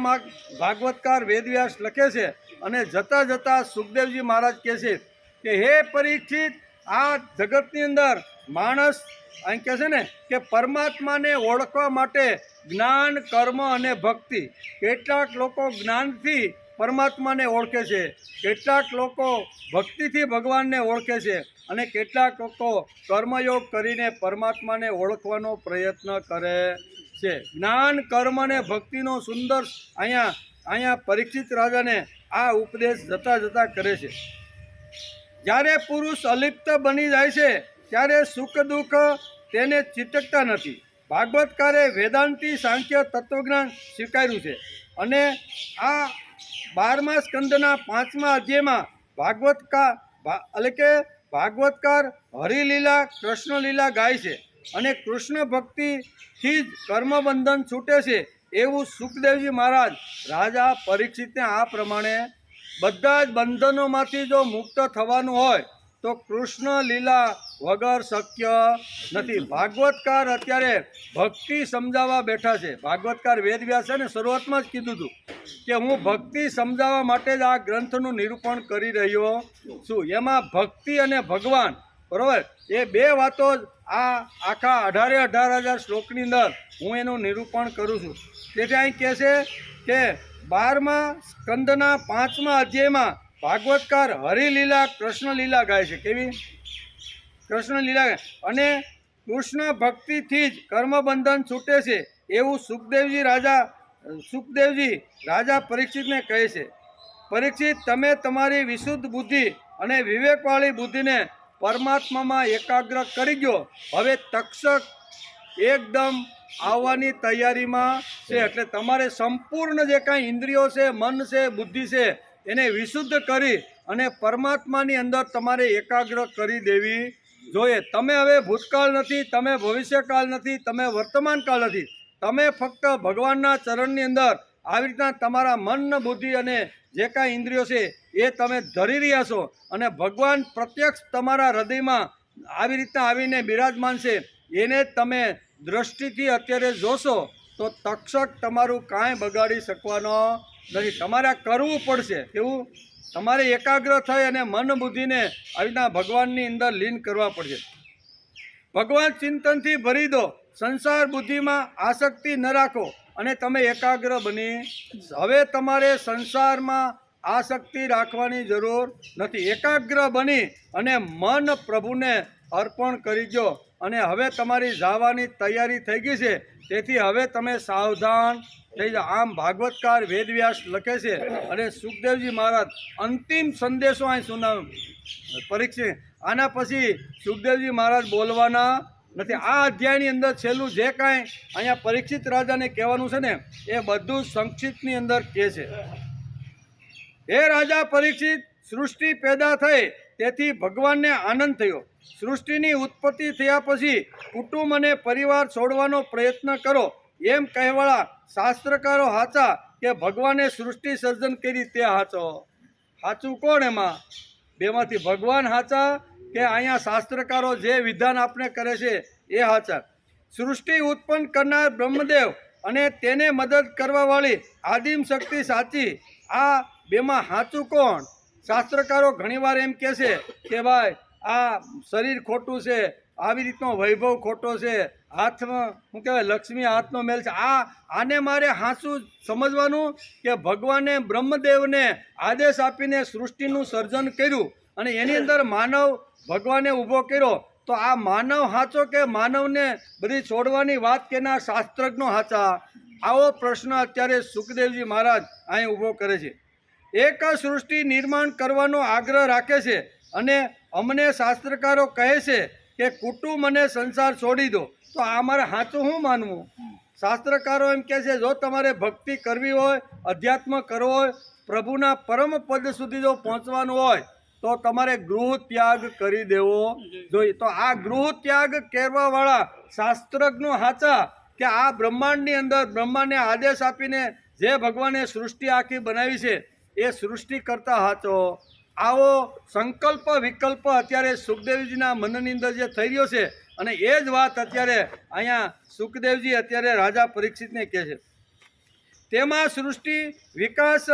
ભાગવતકાર વેદવ્યાસ લખે છે. અને જતાં સુખદેવજી મહારાજ કહે છે કે હે પરીક્ષિત, આ જગતની અંદર માણસ અહીં કહે છે ને કે પરમાત્માને ઓળખવા માટે જ્ઞાન, કર્મ અને ભક્તિ. કેટલાક લોકો જ્ઞાનથી પરમાત્માને ઓળખે છે, કેટલાક લોકો ભક્તિથી ભગવાનને ઓળખે છે અને કેટલાક લોકો કર્મયોગ કરીને પરમાત્માને ઓળખવાનો પ્રયત્ન કરે છે. જ્ઞાન, કર્મ અને ભક્તિનો સુંદર અહીંયા પરીક્ષિત રાજાને આ ઉપદેશ જતાં કરે છે. જ્યારે પુરુષ અલિપ્ત બની જાય છે ત્યારે સુખ દુઃખ તેને ચિંતકતા નથી. ભાગવતકારે વેદાંતી સાંખ્ય તત્વજ્ઞાન સ્વીકાર્યું છે અને આ 12મા સ્કંદના 5મા અધ્યાયમાં ભાગવતકાર હરિલીલા, કૃષ્ણલીલા ગાય છે. અને કૃષ્ણ ભક્તિથી જ કર્મબંધન છૂટે છે એવું સુખદેવજી મહારાજ રાજા પરીક્ષિતને આ પ્રમાણે બધા જ બંધનોમાંથી જો મુક્ત થવાનું હોય તો કૃષ્ણ લીલા વગર શક્ય નથી. ભાગવતકાર અત્યારે ભક્તિ સમજાવવા બેઠા છે. ભાગવતકાર વેદવ્યાસે ને શરૂઆતમાં જ કીધું હતું કે હું ભક્તિ સમજાવવા માટે જ આ ગ્રંથનું નિરૂપણ કરી રહ્યો છું. એમાં ભક્તિ અને ભગવાન, બરાબર, એ બે વાતો જ આ આખા 18,000 શ્લોકની અંદર હું એનું નિરૂપણ કરું છું. તેથી અહીં કહે છે કે 12મા સ્કંદના 5મા અધ્યાયમાં ભાગવતકાર હરિલીલા કૃષ્ણલીલા ગાય છે. કેવી? કૃષ્ણલીલા ગાય. અને કૃષ્ણ ભક્તિથી જ કર્મબંધન છૂટે છે એવું સુખદેવજી રાજા પરીક્ષિતને કહે છે. પરીક્ષિત, તમે તમારી વિશુદ્ધ બુદ્ધિ અને વિવેકવાળી બુદ્ધિને પરમાત્મામાં એકાગ્ર કરી દો. હવે તક્ષક એકદમ આવવાની તૈયારીમાં છે. એટલે તમારે સંપૂર્ણ જે કાંઈ ઇન્દ્રિયો છે, મન છે, બુદ્ધિ છે, એને વિશુદ્ધ કરી અને પરમાત્માની અંદર તમારે એકાગ્ર કરી દેવી જોઈએ. તમે હવે ભૂતકાળ નથી, તમે ભવિષ્યકાળ નથી, તમે વર્તમાનકાળ નથી. તમે ફક્ત ભગવાનના ચરણની અંદર આવી રીતના તમારા મન, બુદ્ધિ અને જે કાંઈ ઇન્દ્રિયો છે એ તમે ધરી રહ્યા છો અને ભગવાન પ્રત્યક્ષ તમારા હૃદયમાં આવી રીતના આવીને બિરાજમાન છે. એને તમે દ્રષ્ટિથી અત્યારે જોશો તો તક્ષક તમારું કાંઈ બગાડી શકવાનો નથી. તમારે આ કરવું પડશે. કેવું? તમારે એકાગ્ર થઈ અને મન બુદ્ધિને આવી રીતના ભગવાનની અંદર લીન કરવા પડશે. ભગવાન ચિંતનથી ભરી દો. સંસાર બુદ્ધિમાં આસક્તિ ન રાખો અને તમે એકાગ્ર બની. હવે તમારે સંસારમાં આસક્તિ રાખવાની જરૂર નથી. એકાગ્ર બની અને મન પ્રભુને અર્પણ કરી દો. અને હવે તમારી જવાની તૈયારી થઈ ગઈ છે. તેથી હવે તમે સાવધાન થઈ જાઓ. આમ ભાગવતકાર વેદવ્યાસ લખે છે અને સુખદેવજી મહારાજ અંતિમ સંદેશો અહીં સુનાવ પરીક્ષિત. આના પછી સુખદેવજી મહારાજ બોલવાના નથી. આ અધ્યાયની અંદર છેલ્લું જે કાંઈ અહીંયા પરીક્ષિત રાજાને કહેવાનું છે ને એ બધું સંક્ષિપ્તની અંદર કહે છે. હે રાજા પરીક્ષિત, સૃષ્ટિ પેદા થઈ તેથી ભગવાનને આનંદ થયો. સૃષ્ટિની ઉત્પત્તિ થયા પછી કુટુંબ અને પરિવાર છોડવાનો પ્રયત્ન કરો. એમ કહેવાળા શાસ્ત્રકારો સાચા કે ભગવાને સૃષ્ટિ સર્જન કરી તે સાચો? સાચું કોણ એમાં? બેમાંથી ભગવાન સાચા કે અહીંયા શાસ્ત્રકારો જે વિધાન આપણે કરે છે એ સાચા? સૃષ્ટિ ઉત્પન્ન કરનાર બ્રહ્મદેવ અને તેને મદદ કરવાવાળી આદિમ શક્તિ સાચી? આ બેમાં સાચું કોણ? શાસ્ત્રકારો ઘણીવાર એમ કહે છે કે ભાઈ આ શરીર ખોટું છે, આવી રીતનો વૈભવ ખોટો છે, હાથમાં શું કહેવાય લક્ષ્મી હાથનો મેલ છે. આને મારે સાચું સમજવાનું કે ભગવાને બ્રહ્મદેવને આદેશ આપીને સૃષ્ટિનું સર્જન કર્યું અને એની અંદર માનવ ભગવાને ઊભો કર્યો. તો આ માનવ સાચો કે માનવને બધી છોડવાની વાત કેના શાસ્ત્રજ્ઞો સાચા? આવો પ્રશ્ન અત્યારે સુખદેવજી મહારાજ અહીં ઊભો કરે છે. એક સૃષ્ટિ નિર્માણ કરવાનો આગ્રહ રાખે છે અને અમને શાસ્ત્રકારો કહે છે કે કુટુંબ અને સંસાર છોડી દો. તો આ મારે સાચું શું માનવું? શાસ્ત્રકારો એમ કહે છે જો તમારે ભક્તિ કરવી હોય, અધ્યાત્મ કરવો હોય, પ્રભુના પરમ પદ સુધી જો પહોંચવાનું હોય તો તમારે ગૃહ ત્યાગ કરી દેવો જોઈએ. તો આ ગૃહ ત્યાગ કરવાવાળા શાસ્ત્રજ્ઞો સાચા કે આ બ્રહ્માંડની અંદર બ્રહ્માને આદેશ આપીને જે ભગવાને સૃષ્ટિ આખી બનાવી છે એ સૃષ્ટિ કરતા સાચો? આવો સંકલ્પ વિકલ્પ અત્યારે સુખદેવજીના મનની અંદર જે થઈ રહ્યો છે અને એ જ વાત અત્યારે અહીંયા સુખદેવજી અત્યારે રાજા પરીક્ષિતને કહે છે. તેમાં સૃષ્ટિ વિકાસ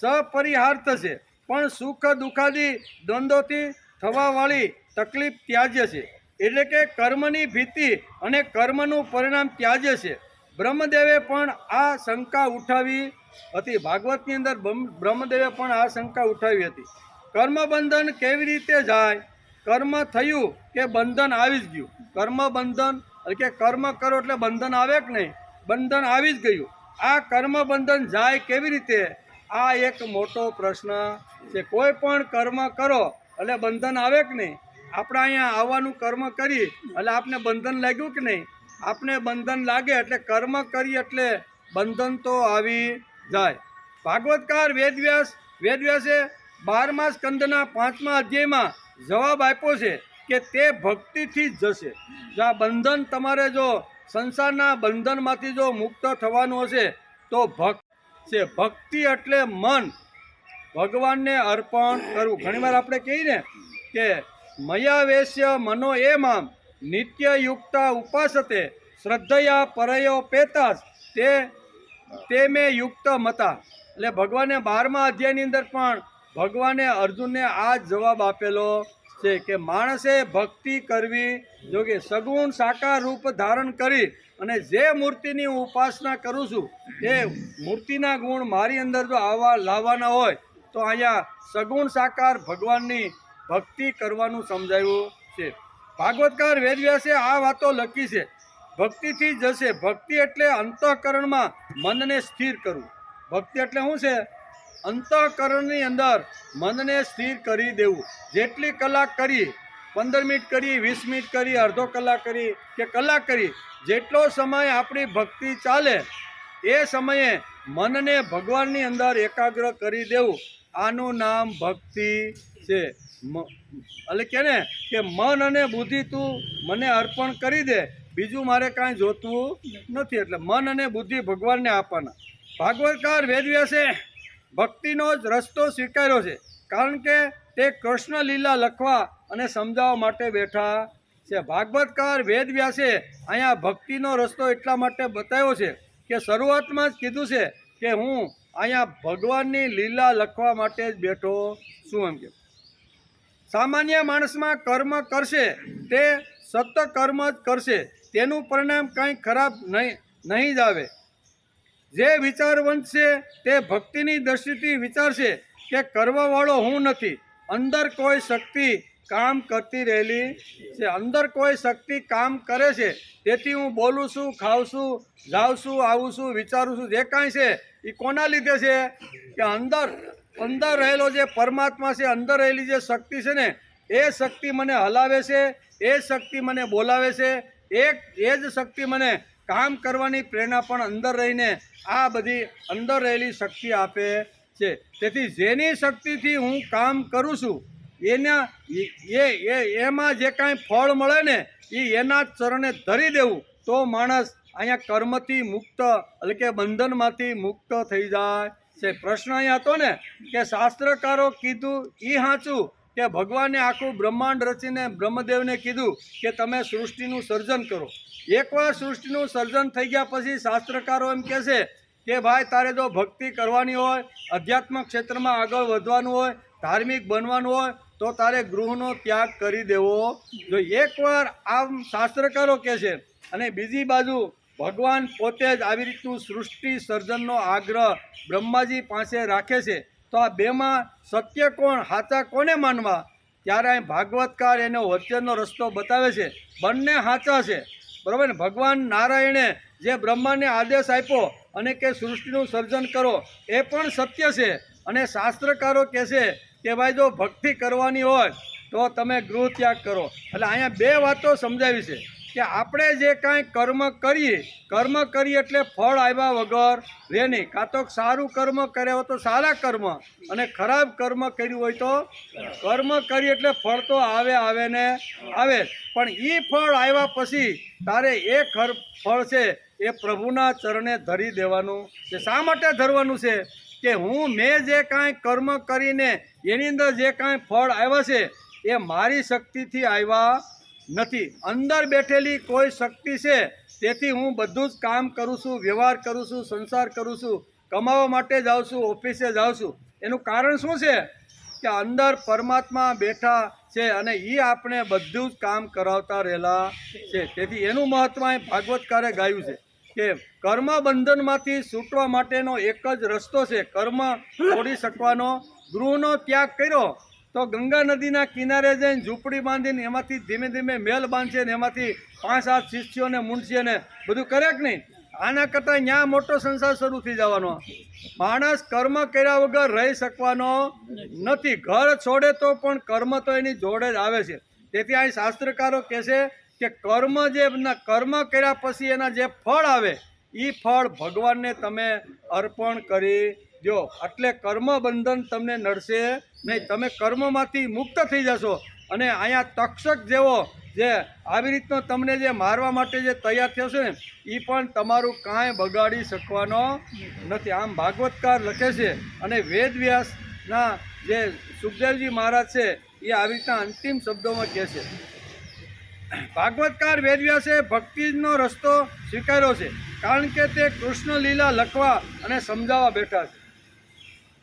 સપરિહાર્થ છે પણ સુખ દુઃખાદી દ્વંદ્વોથી થવાવાળી તકલીફ ત્યાજ્ય છે. એટલે કે કર્મની ભીતિ અને કર્મનું પરિણામ ત્યાજ્ય છે. બ્રહ્મદેવે પણ આ શંકા ઉઠાવી હતી. ભાગવતની અંદર બ્રહ્મદેવે પણ આ શંકા ઉઠાવી હતી. કર્મબંધન કેવી રીતે જાય? કર્મ થયું કે બંધન આવી જ ગયું. કર્મ બંધન એટલે કે કર્મ કરો એટલે બંધન આવે કે નહીં? બંધન આવી જ ગયું. આ કર્મ બંધન જાય કેવી રીતે? આ એક મોટો પ્રશ્ન છે. કોઈ પણ કર્મ કરો એટલે બંધન આવે કે નહીં? આપણે અહીંયા આવવાનું કર્મ કરી એટલે આપને બંધન લાગ્યું કે નહીં? આપને બંધન લાગે એટલે કર્મ કરીએ એટલે બંધન તો આવી જાય. ભાગવતકાર વેદવ્યાસે 12મા સ્કંદના 5મા અધ્યાયમાં જવાબ આપ્યો છે કે તે ભક્તિથી જ જશે. જો આ બંધન તમારે જો સંસારના બંધનમાંથી જો મુક્ત થવાનું હશે તો ભક્તિ એટલે મન ભગવાનને અર્પણ કરવું. ઘણીવાર આપણે કહીએ ને કે મયાવેશ્ય મનો એ મામ નિત્યયુક્તા ઉપાસતે શ્રદ્ધયા પરયો પેતાસ તે મેં યુક્ત મતા. એટલે ભગવાને 12મા અધ્યાયની અંદર પણ ભગવાને અર્જુનને આ જ જવાબ આપેલો છે કે માણસે ભક્તિ કરવી જો કે સગુણ સાકાર રૂપ ધારણ કરી અને જે મૂર્તિની હું ઉપાસના કરું છું એ મૂર્તિના ગુણ મારી અંદર જો લાવવાના હોય તો અહીંયા સગુણ સાકાર ભગવાનની ભક્તિ કરવાનું સમજાવ્યું છે. ભાગવતકાર વેદવ્યાસે આ વાતો લખી છે. ભક્તિથી જશે. ભક્તિ એટલે અંતઃકરણમાં મનને સ્થિર કરવું. ભક્તિ એટલે શું છે? અંતઃકરણની અંદર મનને સ્થિર કરી દેવું. જેટલી કલાક કરી, 15 મિનિટ કરી, 20 મિનિટ કરી, અડધો કલાક કરી કે કલાક કરી, જેટલો સમય આપણી ભક્તિ ચાલે એ સમયે મનને ભગવાનની અંદર એકાગ્ર કરી દેવું. આનું નામ ભક્તિ છે. એટલે કે ને કે મન અને બુદ્ધિ તું મને અર્પણ કરી દે, બીજું મારે કાંઈ જોતું નથી. એટલે મન અને બુદ્ધિ ભગવાનને આપવાના. ભાગવતકાર વેદવ્યાસે ભક્તિનો જ રસ્તો સ્વીકાર્યો છે, કારણ કે તે કૃષ્ણ લીલા લખવા અને સમજાવવા માટે બેઠા છે. ભાગવતકાર વેદવ્યાસે અહીંયા ભક્તિનો રસ્તો એટલા માટે બતાવ્યો છે કે શરૂઆતમાં જ કીધું છે કે હું અહીંયા ભગવાનની લીલા લખવા માટે જ બેઠો છું. એમ કે સામાન્ય માણસમાં કર્મ કરશે તે સત કર્મ જ કરશે, તેનું પરિણામ કંઈ ખરાબ નહીં જ આવે. જે વિચારવંત છે તે ભક્તિની દ્રષ્ટિથી વિચારશે કે કરવાવાળો હું નથી, અંદર કોઈ શક્તિ કામ કરતી રહેલી છે. અંદર કોઈ શક્તિ કામ કરે છે, તેથી હું બોલું છું, ખાઉં છું, જાઉં છું, આવું છું, વિચારું છું. જે કાંઈ છે એ કોના લીધે છે? કે અંદર રહેલો જે પરમાત્મા છે, અંદર રહેલી જે શક્તિ છે ને એ શક્તિ મને હલાવે છે, એ શક્તિ મને બોલાવે છે, એ જ શક્તિ મને કામ કરવાની પ્રેરણા પણ અંદર રહીને આ બધી અંદર રહેલી શક્તિ આપે છે. તેથી જેની શક્તિથી હું કામ કરું છું એમાં જે કાંઈ ફળ મળે ને એ એના જ ચરણે ધરી દેવું તો માણસ અહીંયા કર્મથી મુક્ત એટલે કે બંધનમાંથી મુક્ત થઈ જાય છે. પ્રશ્ન અહીંયા હતો ને કે શાસ્ત્રકારો કીધું એ સાચું કે ભગવાને આખું બ્રહ્માંડ રચીને બ્રહ્મદેવને કીધું કે તમે સૃષ્ટિનું સર્જન કરો. એકવાર સૃષ્ટિનું સર્જન થઈ ગયા પછી શાસ્ત્રકારો એમ કહે છે કે ભાઈ તારે જો ભક્તિ કરવાની હોય, અધ્યાત્મ ક્ષેત્રમાં આગળ વધવાનું હોય, ધાર્મિક બનવાનું હોય તો તારે ગૃહનો ત્યાગ કરી દેવો જોઈએ. એકવાર આમ શાસ્ત્રકારો કહે છે અને બીજી બાજુ ભગવાન પોતે જ આવી રીતનું સૃષ્ટિ સર્જનનો આગ્રહ બ્રહ્માજી પાસે રાખે છે. તો આ બેમાં સત્ય કોણ, સાચા કોને માનવા? ત્યારે અહીં ભાગવતકાર એનો વચ્ચેનો રસ્તો બતાવે છે. બંને સાચા છે, બરાબર ને? ભગવાન નારાયણે જે બ્રહ્માને આદેશ આપ્યો અને કે સૃષ્ટિનું સર્જન કરો એ પણ સત્ય છે. અને શાસ્ત્રકારો કહે છે કે ભાઈ જો ભક્તિ કરવાની હોય તો તમે ગૃહ ત્યાગ કરો. એટલે અહીંયા બે વાતો સમજાવી છે કે આપણે જે કાંઈ કર્મ કરીએ એટલે ફળ આવ્યા વગર રહે નહીં. કાં તો સારું કર્મ કર્યા હોય તો સારા કર્મ, અને ખરાબ કર્મ કર્યું હોય તો કર્મ કરીએ એટલે ફળ તો આવે ને આવે. પણ એ ફળ આવ્યા પછી તારે એ ફળ છે એ પ્રભુના ચરણે ધરી દેવાનું છે. શા માટે ધરવાનું છે? કે મેં જે કાંઈ કર્મ કરીને એની અંદર જે કાંઈ ફળ આવ્યા છે એ મારી શક્તિથી આવ્યા નથી. અંદર બેઠેલી કોઈ શક્તિ છે, તેથી હું બધું જ કામ કરું છું, વ્યવહાર કરું છું, સંસાર કરું છું, કમાવા માટે જાઉં છું, ઓફિસે જાઉં છું. એનું કારણ શું છે? કે અંદર પરમાત્મા બેઠા છે અને એ આપણે બધું જ કામ કરાવતા રહેલા છે. તેથી એનું મહત્ત્વ અહીં ભાગવતકારે ગાયું છે કે કર્મ બંધનમાંથી છૂટવા માટેનો એક જ રસ્તો છે કર્મ છોડી શકવાનો. ગૃહનો ત્યાગ કર્યો તો ગંગા નદીના કિનારે જઈને ઝૂંપડી બાંધીને એમાંથી ધીમે ધીમે મેલ બાંધશે ને એમાંથી 5-7 શિષ્યોને મૂંડશે બધું કરે કે નહીં? આના કરતાં ત્યાં મોટો સંસાર શરૂ થઈ જવાનો. માણસ કર્મ કર્યા વગર રહી શકવાનો નથી. ઘર છોડે તો પણ કર્મ તો એની જોડે જ આવે છે. તેથી અહીં શાસ્ત્રકારો કહે છે કે કર્મ કર્યા પછી એના જે ફળ આવે એ ફળ ભગવાનને તમે અર્પણ કરી દો. એટલે કર્મ બંધન તમને નડશે નહીં. તમે કર્મમાંથી મુક્ત થઈ જશો અને અહીંયા તક્ષક જેવો જે આવી રીતનો તમને જે મારવા માટે જે તૈયાર થયો છે ને એ પણ તમારું કાંઈ બગાડી શકવાનો નથી. આમ ભાગવતકાર લખે છે. અને વેદવ્યાસના જે સુખદેવજી મહારાજ છે એ આવી રીતના અંતિમ શબ્દોમાં કહે છે. ભાગવતકાર વેદવ્યાસે ભક્તિનો રસ્તો સ્વીકાર્યો છે, કારણ કે તે કૃષ્ણ લીલા લખવા અને સમજાવવા બેઠા છે.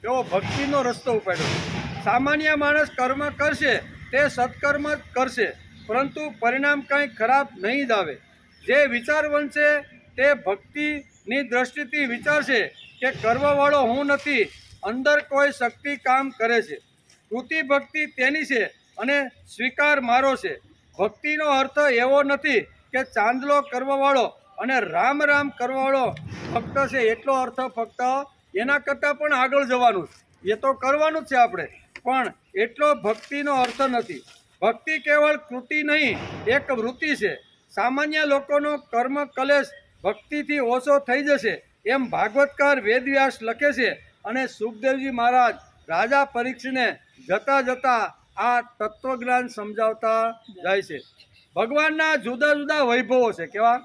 તેઓ ભક્તિનો રસ્તો ઉપાડ્યો છે. સામાન્ય માણસ કર્મ કરશે તે સત્કર્મ જ કરશે, પરંતુ પરિણામ કંઈ ખરાબ નહીં જ આવે. જે વિચારવંત છે તે ભક્તિની દ્રષ્ટિથી વિચારશે કે કરવાવાળો હું નથી, અંદર કોઈ શક્તિ કામ કરે છે. કૃતિ ભક્તિ તેની છે અને સ્વીકાર મારો છે. ભક્તિનો અર્થ એવો નથી કે ચાંદલો કરવાવાળો અને રામ રામ કરવાવાળો ભક્ત છે, એટલો અર્થ ફક્ત એના કરતાં પણ આગળ જવાનું એ તો કરવાનું જ છે આપણે, પણ એટલો ભક્તિનો અર્થ નથી. ભક્તિ કેવળ કૃતિ નહીં, એક વૃત્તિ છે. સામાન્ય લોકોનો કર્મ કલેશ ભક્તિથી ઓછો થઈ જશે એમ ભાગવતકાર વેદવ્યાસ લખે છે. અને સુખદેવજી મહારાજ રાજા પરીક્ષિતને જતા જતા આ તત્વજ્ઞાન સમજાવતા જાય છે. ભગવાનના જુદા જુદા વૈભવો છે. કેવા?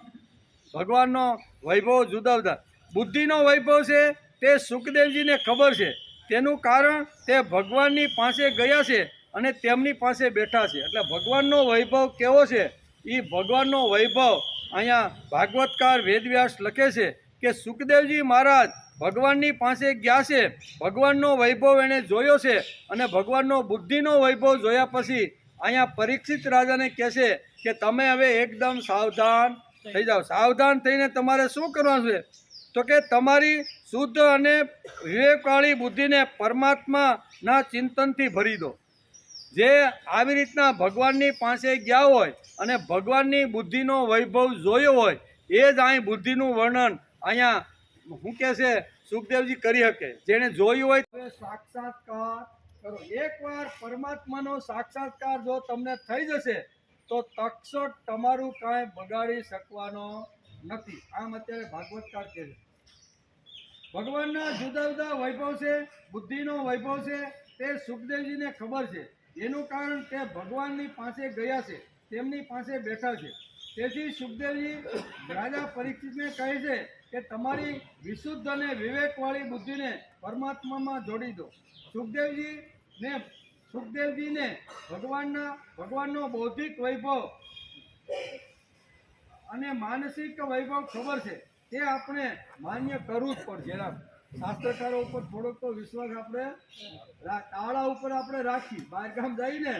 ભગવાનનો વૈભવ જુદા જુદા. બુદ્ધિનો વૈભવ છે તે સુખદેવજીને ખબર છે. તેનું કારણ તે ભગવાનની પાસે ગયા છે અને તેમની પાસે બેઠા છે. એટલે ભગવાનનો વૈભવ કેવો છે એ ભગવાનનો વૈભવ અહીંયા ભાગવતકાર વેદવ્યાસ લખે છે કે સુખદેવજી મહારાજ ભગવાનની પાસે ગયા છે, ભગવાનનો વૈભવ એણે જોયો છે. અને ભગવાનનો બુદ્ધિનો વૈભવ જોયા પછી અહીંયા પરીક્ષિત રાજાને કહે છે કે તમે હવે એકદમ સાવધાન થઈ જાઓ. સાવધાન થઈને તમારે શું કરવાનું છે? તો કે તમારી શુદ્ધ અને વિવેકવાળી બુદ્ધિને પરમાત્માના ચિંતનથી ભરી દો. જે આવી રીતના ભગવાનની પાસે ગયા હોય અને ભગવાનની બુદ્ધિનો વૈભવ જોયો હોય એ જ અહીં બુદ્ધિનું વર્ણન અહીંયા શું કહે છે સુખદેવજી કરી શકે. જેણે જોયું હોય તો સાક્ષાત્કાર કરો. એકવાર પરમાત્માનો સાક્ષાત્કાર જો તમને થઈ જશે તો તક્ષક તમારું કાંઈ બગાડી શકવાનો નથી. આમ અત્યારે ભાગવતકાર કહે છે. ભગવાનના જુદા જુદા વૈભવ છે, બુદ્ધિનો વૈભવ છે, તે સુખદેવજીને ખબર છે. એનું કારણ તે ભગવાનની પાસે ગયા છે, તેમની પાસે બેઠા છે. તેથી સુખદેવજી રાજા પરીક્ષિતને કહે છે કે તમારી વિશુદ્ધ અને વિવેકવાળી બુદ્ધિને પરમાત્મામાં જોડી દો. સુખદેવજીને ભગવાનનો બૌદ્ધિક વૈભવ અને માનસિક વૈભવ ખબર છે. તે આપણે માન્ય કરવું જ પડશે. શાસ્ત્રકારો ઉપર થોડોક તો વિશ્વાસ આપણે તાળા ઉપર આપણે રાખી. બહારગામ જઈને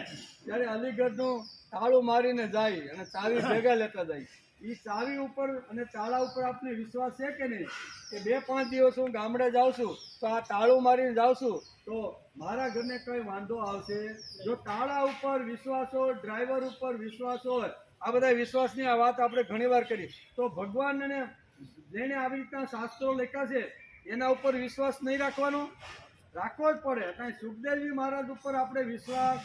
ત્યારે અલીગઢનું તાળું મારીને જાય અને ચાવી ભેગા લેતા જાય. એ ચાવી ઉપર અને તાળા ઉપર આપણે વિશ્વાસ છે કે નહીં? કે 2-5 દિવસ હું ગામડે જાઉં છું તો આ તાળું મારીને જાઉં છું તો મારા ઘરને કંઈ વાંધો આવશે? જો તાળા ઉપર વિશ્વાસ હોય, ડ્રાઈવર ઉપર વિશ્વાસ હોય, આ બધા વિશ્વાસની આ વાત આપણે ઘણીવાર કરી, તો ભગવાનને જેણે આવી રીતના શાસ્ત્રો લખ્યા છે એના ઉપર વિશ્વાસ નહીં રાખવાનો? રાખવો જ પડે. કાંઈ સુખદેવજી મહારાજ ઉપર આપણે વિશ્વાસ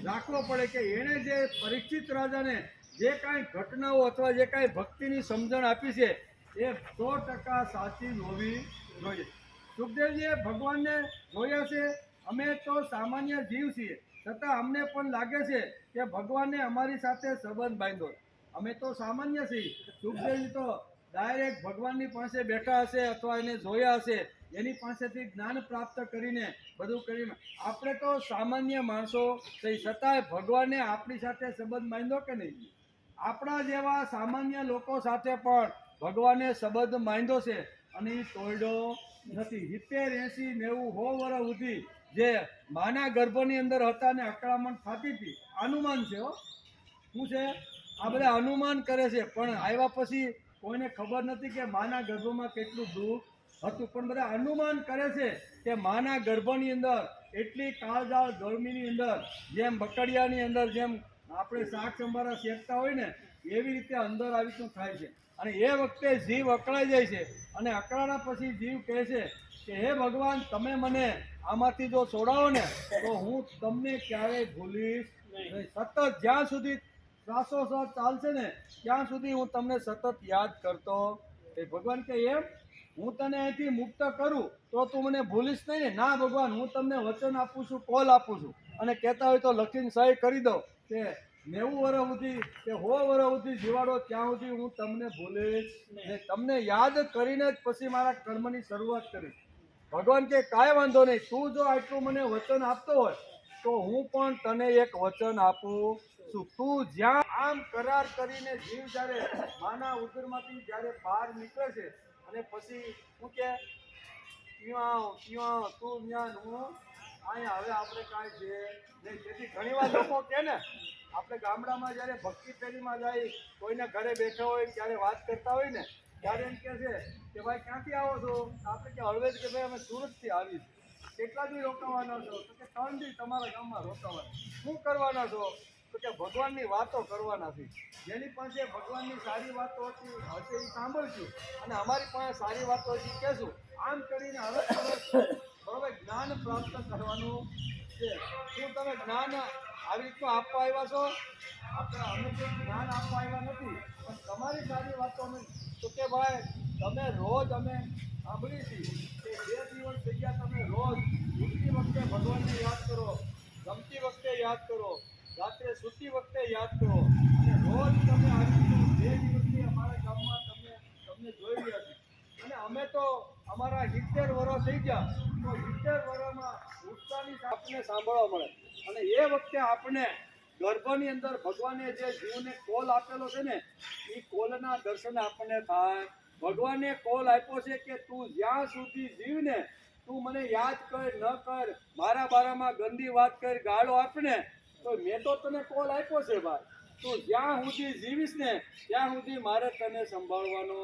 રાખવો પડે કે એણે જે પરીક્ષિત રાજાને જે કાંઈ ઘટનાઓ અથવા જે કાંઈ ભક્તિની સમજણ આપી છે એ 100% સાચી જ હોવી જોઈએ. સુખદેવજીએ ભગવાનને જોયા છે. અમે તો સામાન્ય જીવ છીએ, છતાં અમને પણ લાગે છે કે ભગવાને અમારી સાથે સંબંધ બાંધ્યો. અમે તો સામાન્ય છીએ. સુખદેવજી તો ડાયરેક્ટ ભગવાનની પાસે બેઠા હશે અથવા એને જોયા હશે, એની પાસેથી જ્ઞાન પ્રાપ્ત કરીને બધું કરીને. આપણે તો સામાન્ય માણસો થઈ, છતાંય ભગવાને આપણી સાથે સંબંધ બાંધ્યો કે નહીં? આપણા જેવા સામાન્ય લોકો સાથે પણ ભગવાને સંબંધ બાંધ્યો છે અને એ તોડ્યો નથી. 70, 80, 90, 100 વર્ષ સુધી જે માના ગર્ભની અંદર હતા ને અકળામણ થતી હતી, અનુમાન છે. શું છે? આ બધા અનુમાન કરે છે, પણ આવ્યા પછી કોઈને ખબર નથી કે માના ગર્ભમાં કેટલું દુઃખ હતું. પણ બધા અનુમાન કરે છે કે માના ગર્ભની અંદર એટલી કાળજાળ ગરમીની અંદર જેમ બકડિયાની અંદર જેમ આપણે શાક સંભારા શેકતા હોય ને એવી રીતે અંદર આવી શું થાય છે. અને એ વખતે જીવ અકળાઈ જાય છે અને અકળાણા પછી જીવ કહે છે કે હે ભગવાન, તમે મને આમાંથી જો છોડાવો ને તો હું તમને ક્યારેય ભૂલીશ નહીં. સતત જ્યાં સુધી શ્વાસોશ્વાસ ચાલશે ને ત્યાં સુધી હું તમને સતત યાદ કરતો. ભગવાન કે એમ હું તને અહીંથી મુક્ત કરું તો તું મને ભૂલીશ નહીં ને? ના ભગવાન, હું તમને વચન આપું છું, કોલ આપું છું, અને કહેતા હોય તો લખીને સહી કરી દો કે 90 વર્ષ સુધી કે 100 વર્ષ સુધી જીવાડો ત્યાં સુધી હું તમને ભૂલીશ નહીં. તમને યાદ કરીને જ પછી મારા કર્મની શરૂઆત કરીશ. ભગવાન કે કાંઈ વાંધો નહીં, તું જો આટલું મને વચન આપતો હોય તો હું પણ તને એક વચન આપું છું. તું જ્યાં આમ કરાર કરીને જીવ જ્યારે માના ઉદરમાંથી જ્યારે બહાર નીકળે છે અને પછી શું કે તું જ્ઞાન હું અહીંયા, હવે આપણે કાંઈ છે નહીં. તેથી ઘણીવાર લોકો કહે ને, આપણે ગામડામાં જ્યારે ભક્તિ ફેરીમાં જાય, કોઈને ઘરે બેઠા હોય ત્યારે વાત કરતા હોય ને, ત્યારે એમ કહે છે કે ભાઈ ક્યાંથી આવો છો? આપણે કે હળવેજ કે ભાઈ અમે સુરતથી આવી છીએ. કેટલા દી રોકાવાના છો? તો કે 3 દી તમારા ગામમાં રોકાવાના. શું કરવાના છો? તો કે ભગવાનની વાતો કરવાના છે. જેની પાસે ભગવાનની સારી વાતો હતી હશે એ સાંભળશું, અને અમારી પાસે સારી વાતો હતી કહેશું. આમ કરીને હવે જ્ઞાન પ્રાપ્ત કરવાનું છે. શું તમે જ્ઞાન આવી રીતનું આપવા આવ્યા છો? અમે કોઈ જ્ઞાન આપવા આવ્યા નથી, પણ તમારી સારી વાતો અમે. તો કે ભાઈ તમે રોજ અમે સાંભળી છીએ કે 2 દિવસ થઈ ગયા તમે રોજ ઉઠતી વખતે ભગવાનને યાદ કરો, જમતી વખતે યાદ કરો, રાત્રે સૂતી વખતે યાદ કરો, અને રોજ તમે આવી 2 દિવસથી અમારા ગામમાં તમને જોઈ રહ્યા છીએ. અને અમે તો અમારા 70 વર્ષ થઈ ગયા, તો 70 વર્ષમાં ઉઠતાની આપને સાંભળવા મળે. અને એ વખતે આપણે ગર્ભની અંદર ભગવાને જે જીવને કોલ આપેલો છે ને, એ કોલના દર્શન આપણને થાય. ભગવાને કોલ આપ્યો છે કે તું જ્યાં સુધી જીવને, તું મને યાદ કર ન કર, મારા બારામાં ગંદી વાત કર, ગાળો આપને, તો મેં તો તને કોલ આપ્યો છે ભાઈ. તું જ્યાં સુધી જીવીશ ને ત્યાં સુધી મારે તને સંભાળવાનો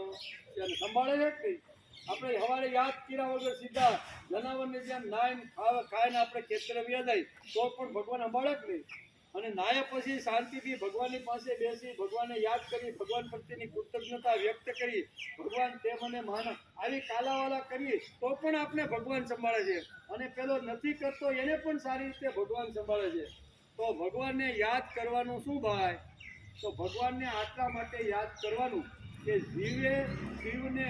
છે. સંભાળે છે કે નહીં? આપણે સવારે યાદ કર્યા વગર સીધા જનાવરને જેમ નાઈને ખાઈને આપણે ખેતરે વ્યા જાય તો પણ ભગવાન સંભાળે કે નહીં? અને નાયા પછી શાંતિથી ભગવાનની પાસે બેસી ભગવાનને યાદ કરી, ભગવાન પ્રત્યેની કૃતજ્ઞતા વ્યક્ત કરી, ભગવાન તે મને માન આવી કાલાવાલા કરી તો પણ આપણે ભગવાન સંભાળે છે. અને પેલો નથી કરતો એને પણ સારી રીતે ભગવાન સંભાળે છે. તો ભગવાનને યાદ કરવાનું શું ભાઈ? તો ભગવાનને આટલા માટે યાદ કરવાનું કે જીવને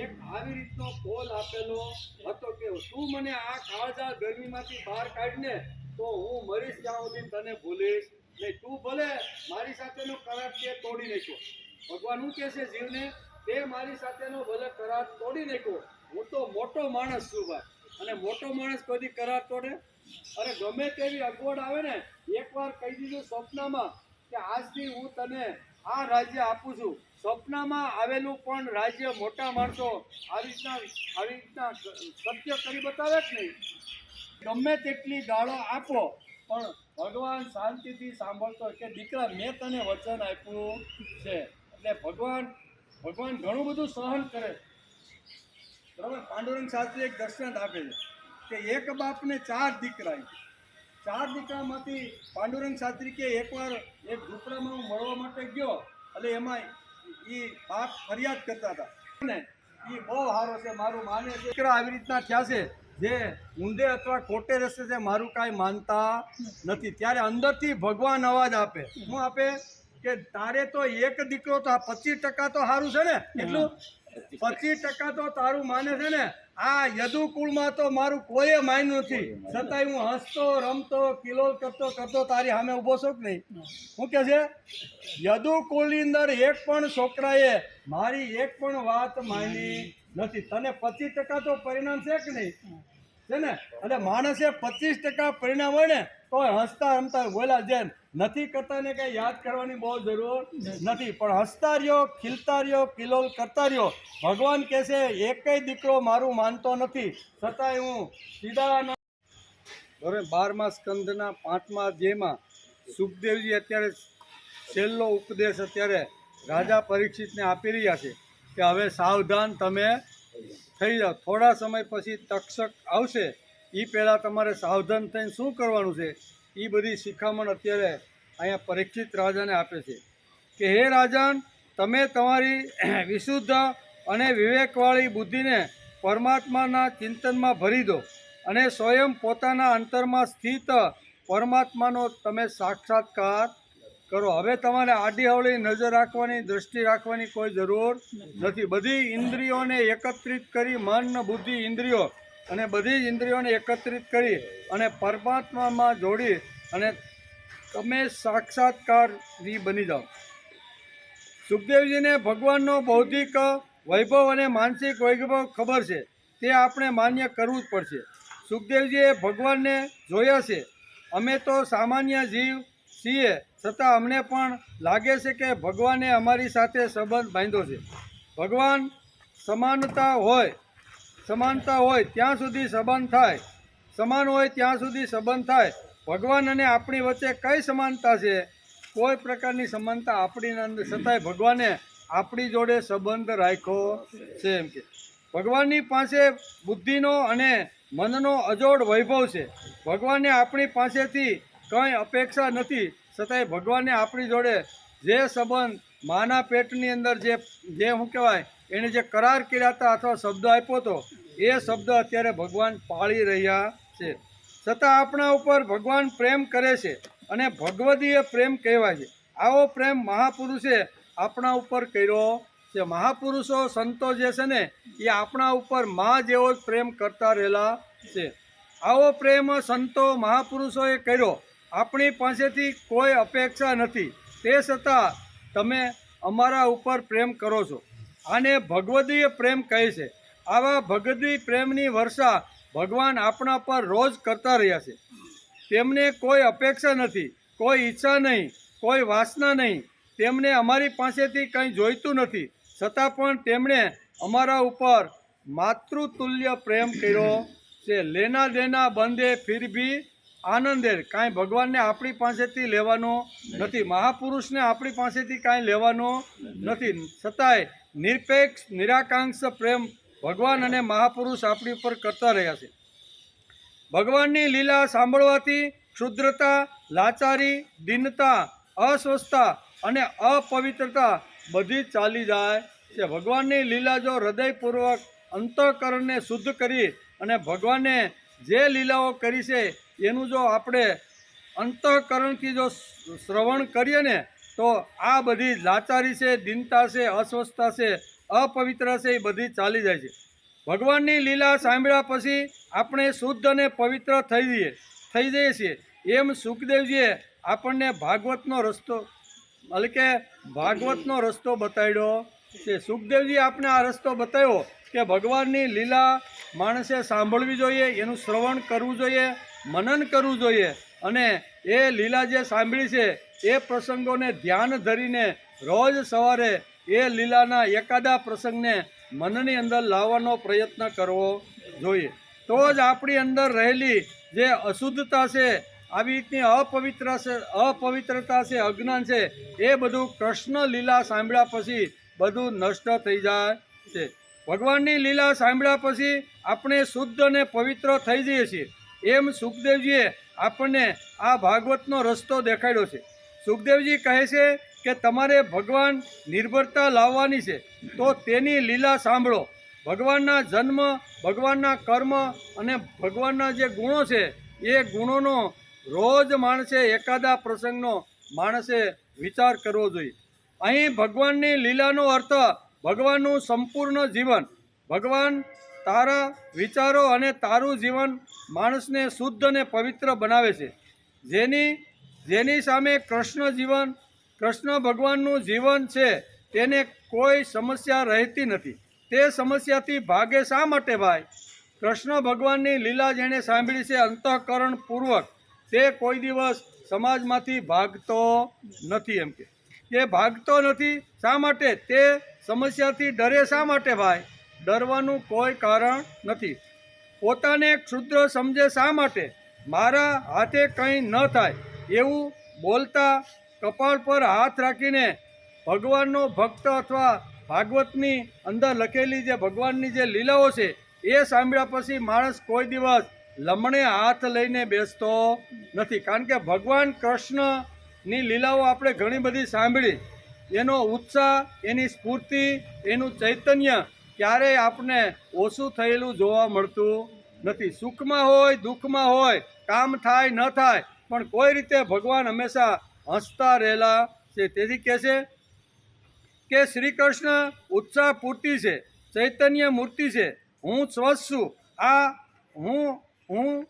એક આવી રીતનો કોલ આપેલો હતો કે તું મને આ કાળઝાળ ગરમીમાંથી બહાર કાઢને તો હું મરીશ ત્યાં સુધી તને ભૂલીશ નહીં. તું ભલે મારી સાથેનો કરાર તે તોડી નાખ્યો. ભગવાન શું કહે છે જીવને? તે મારી સાથેનો ભલે કરાર તોડી નાખ્યો, હું તો મોટો માણસ છું ભાઈ. અને મોટો માણસ કદી કરાર તોડે? અરે ગમે તેવી અગવડ આવે ને, એકવાર કહી દીધું સ્વપ્નમાં કે આજથી હું તને આ રાજ્ય આપું છું. સ્વપ્નમાં આવેલું પણ રાજ્ય મોટા માણસો આવી રીતના સત્ય કરી બતાવે જ નહીં. ગમે તેટલી ગાળો આપો પણ ભગવાન શાંતિથી સાંભળતો કે દીકરા મેં તને વચન આપ્યું છે. એટલે ભગવાન ઘણું બધું સહન કરે. બરાબર? પાંડુરંગ શાસ્ત્રી એક દર્શનાંત આપે છે કે એક બાપને 4 દીકરા. 4 દીકરામાંથી પાંડુરંગ શાસ્ત્રી કે એકવાર એક ઝૂંપડામાં હું મળવા માટે ગયો, એટલે એમાં એ બાપ ફરિયાદ કરતા હતા ને એ બહુ સારો છે, મારું માને છે. દીકરા આવી રીતના થયા છે જે ઊંધે અથવા ખોટે રસ્તે છે, મારું કાંઈ માનતા નથી. ત્યારે અંદરથી ભગવાન અવાજ આપે. શું આપે? કે તારે તો એક દીકરો તો 25% તો સારું છે ને, એટલું 25% તો તારું માને છે ને. આ યદુકુળમાં તો મારું કોઈ માન્યું નથી, છતાંય હું હસતો રમતો કિલોલ કરતો તારી સામે ઊભો છો કે નહીં? શું કે છે? યદુકુળની અંદર એક પણ છોકરાએ મારી એક પણ વાત માની નથી. તને 25% તો પરિણામ છે કે નહીં? છે ને? અને માણસે 25% પરિણામ હોય ને તો હસતા રમતા બોલા જેમ નથી કરતા ને કંઈ યાદ કરવાની બહુ જરૂર નથી, પણ હસતા રહ્યો, ખીલતા રહ્યો, કિલોલ કરતા રહ્યો. ભગવાન કહે છે એકેય દીકરો મારું માનતો નથી, છતાંય હું સીધા. હવે 12મા સ્કંદના 5મા અધ્યાયમાં સુખદેવજી અત્યારે છેલ્લો ઉપદેશ અત્યારે રાજા પરીક્ષિતને આપી રહ્યા છે કે હવે સાવધાન તમે થઈ જાઓ. થોડા સમય પછી તક્ષક આવશે, એ પહેલાં તમારે સાવધાન થઈને શું કરવાનું છે એ બધી શિખામણ અત્યારે અહીંયા પરીક્ષિત રાજાને આપે છે કે હે રાજન, તમે તમારી વિશુદ્ધ અને વિવેકવાળી બુદ્ધિને પરમાત્માના ચિંતનમાં ભરી દો અને સ્વયં પોતાના અંતરમાં સ્થિત પરમાત્માનો તમે સાક્ષાત્કાર કરો. હવે તમારે આડી અવળી નજર રાખવાની, દ્રષ્ટિ રાખવાની કોઈ જરૂર નથી. બધી ઇન્દ્રિયોને એકત્રિત કરી, મન બુદ્ધિ ઇન્દ્રિયો અને બધી જ ઇન્દ્રિયોને એકત્રિત કરી અને પરમાત્મામાં જોડી અને તમે સાક્ષાત્કારી બની જાઓ. સુખદેવજીને ભગવાનનો બૌદ્ધિક વૈભવ અને માનસિક વૈભવ ખબર છે, તે આપણે માન્ય કરવું જ પડશે. સુખદેવજીએ ભગવાનને જોયા છે. અમે તો સામાન્ય જીવ છીએ, છતાં અમને પણ લાગે છે કે ભગવાને અમારી સાથે સંબંધ બાંધ્યો છે. ભગવાન સમાનતા હોય ત્યાં સુધી સંબંધ થાય, સમાન હોય ત્યાં સુધી સંબંધ થાય. ભગવાન અને આપણી વચ્ચે કઈ સમાનતા છે? કોઈ પ્રકારની સમાનતા આપણી અંદર, છતાંય ભગવાને આપણી જોડે સંબંધ રાખ્યો છે. એમ કે ભગવાનની પાસે બુદ્ધિનો અને મનનો અજોડ વૈભવ છે. ભગવાનને આપણી પાસેથી કંઈ અપેક્ષા નથી, છતાંય ભગવાને આપણી જોડે જે સંબંધ માના પેટની અંદર જે શું કહેવાય એણે જે કરાર કર્યા હતા અથવા શબ્દ આપ્યો હતો, એ શબ્દ અત્યારે ભગવાન પાળી રહ્યા છે. છતાં આપણા ઉપર ભગવાન પ્રેમ કરે છે અને ભગવદીય પ્રેમ કહેવાય છે. આવો પ્રેમ મહાપુરુષે આપણા ઉપર કર્યો છે. મહાપુરુષો સંતો જે છે ને એ આપણા ઉપર મા જેવો જ પ્રેમ કરતા રહેલા છે. આવો પ્રેમ સંતો મહાપુરુષોએ કર્યો. આપણી પાસેથી કોઈ અપેક્ષા નથી, તે છતાં તમે અમારા ઉપર પ્રેમ કરો છો. આને ભગવદીય પ્રેમ કહે છે. આવા ભગવદી પ્રેમની વર્ષા ભગવાન આપણા પર રોજ કરતા રહ્યા છે. તેમને કોઈ અપેક્ષા નથી, કોઈ ઈચ્છા નહીં, કોઈ વાસના નહીં. તેમને અમારી પાસેથી કંઈ જોઈતું નથી, છતાં પણ તેમણે અમારા ઉપર માતૃતુલ્ય પ્રેમ કર્યો છે. લેના દેના બંધે ફિર ભી આનંદે. કાંઈ ભગવાનને આપણી પાસેથી લેવાનો નથી, મહાપુરુષને આપણી પાસેથી કાંઈ લેવાનો નથી, છતાંય નિરપેક્ષ નિરાકાંક્ષ પ્રેમ ભગવાન અને મહાપુરુષ આપણી ઉપર કરતા રહ્યા છે. ભગવાનની લીલા સાંભળવાથી ક્ષુદ્રતા, લાચારી, દીનતા, અસ્વસ્થતા અને અપવિત્રતા બધી ચાલી જાય છે. ભગવાનની લીલા જો હૃદયપૂર્વક અંતઃકરણને શુદ્ધ કરી અને ભગવાને જે લીલાઓ કરી છે એનું જો આપણે અંતઃકરણથી જો શ્રવણ કરીએ ને તો આ બધી લાચારી છે, દીનતા છે, અસ્વસ્થતા છે, અપવિત્ર છે, એ બધી ચાલી જાય છે. ભગવાનની લીલા સાંભળ્યા પછી આપણે શુદ્ધ અને પવિત્ર થઈ જઈએ છીએ. એમ સુખદેવજીએ આપણને ભાગવતનો રસ્તો બતાવ્યો છે. સુખદેવજી આપણે આ રસ્તો બતાવ્યો કે ભગવાનની લીલા માણસે સાંભળવી જોઈએ, એનું શ્રવણ કરવું જોઈએ, મનન કરવું જોઈએ અને એ લીલા જે સાંભળી છે એ પ્રસંગોને ધ્યાન ધરીને રોજ સવારે એ લીલાના એકાદા પ્રસંગને મનની અંદર લાવવાનો પ્રયત્ન કરવો જોઈએ. તો જ આપણી અંદર રહેલી જે અશુદ્ધતા છે, આવી રીતની અપવિત્રતા છે, અજ્ઞાન છે, એ બધું કૃષ્ણ લીલા સાંભળ્યા પછી બધું નષ્ટ થઈ જાય છે. ભગવાનની લીલા સાંભળ્યા પછી આપણે શુદ્ધ અને પવિત્ર થઈ જઈએ છીએ. એમ સુખદેવજીએ આપણને આ ભાગવતનો રસ્તો દેખાડ્યો છે. સુખદેવજી કહે છે કે તમારે ભગવાન નિર્ભરતા લાવવાની છે તો તેની લીલા સાંભળો. ભગવાનના જન્મ, ભગવાનના કર્મ અને ભગવાનના જે ગુણો છે એ ગુણોનો રોજ માણસે એકાદા પ્રસંગનો માણસે વિચાર કરવો જોઈએ. અહીં ભગવાનની લીલાનો અર્થ ભગવાનનું સંપૂર્ણ જીવન. ભગવાન તારા વિચારો અને તારું જીવન માણસને શુદ્ધ અને પવિત્ર બનાવે છે. જેની સામે કૃષ્ણ ભગવાનનું જીવન છે તેને કોઈ સમસ્યા રહેતી નથી. તે સમસ્યાથી ભાગે શા માટે ભાઈ? કૃષ્ણ ભગવાનની લીલા જેણે સાંભળી છે અંતઃકરણ પૂર્વક, તે કોઈ દિવસ સમાજમાંથી ભાગતો નથી. એમ કે ભાગતો નથી. શા માટે? તે સમસ્યાથી ડરે શા માટે ભાઈ? ડરવાનું કોઈ કારણ નથી. પોતાને ક્ષુદ્ર સમજે શા માટે? મારા હાથે કંઈ ન થાય એવું બોલતા કપાળ પર હાથ રાખીને ભગવાનનો ભક્ત અથવા ભાગવતની અંદર લખેલી જે ભગવાનની જે લીલાઓ છે એ સાંભળ્યા પછી માણસ કોઈ દિવસ લમણે હાથ લઈને બેસતો નથી. કારણ કે ભગવાન કૃષ્ણની લીલાઓ આપણે ઘણી બધી સાંભળી, એનો ઉત્સાહ, એની સ્ફૂર્તિ, એનું ચૈતન્ય ક્યારેય આપણને ઓછું થયેલું જોવા મળતું નથી. સુખમાં હોય, દુઃખમાં હોય, કામ થાય ન થાય, પણ કોઈ રીતે ભગવાન હંમેશા હસતા રહેલા છે. તેથી કહે છે કે શ્રી કૃષ્ણ ઉત્સાહ પૂર્તિ છે, ચૈતન્ય મૂર્તિ છે. હું સ્વસ્થ છું, હું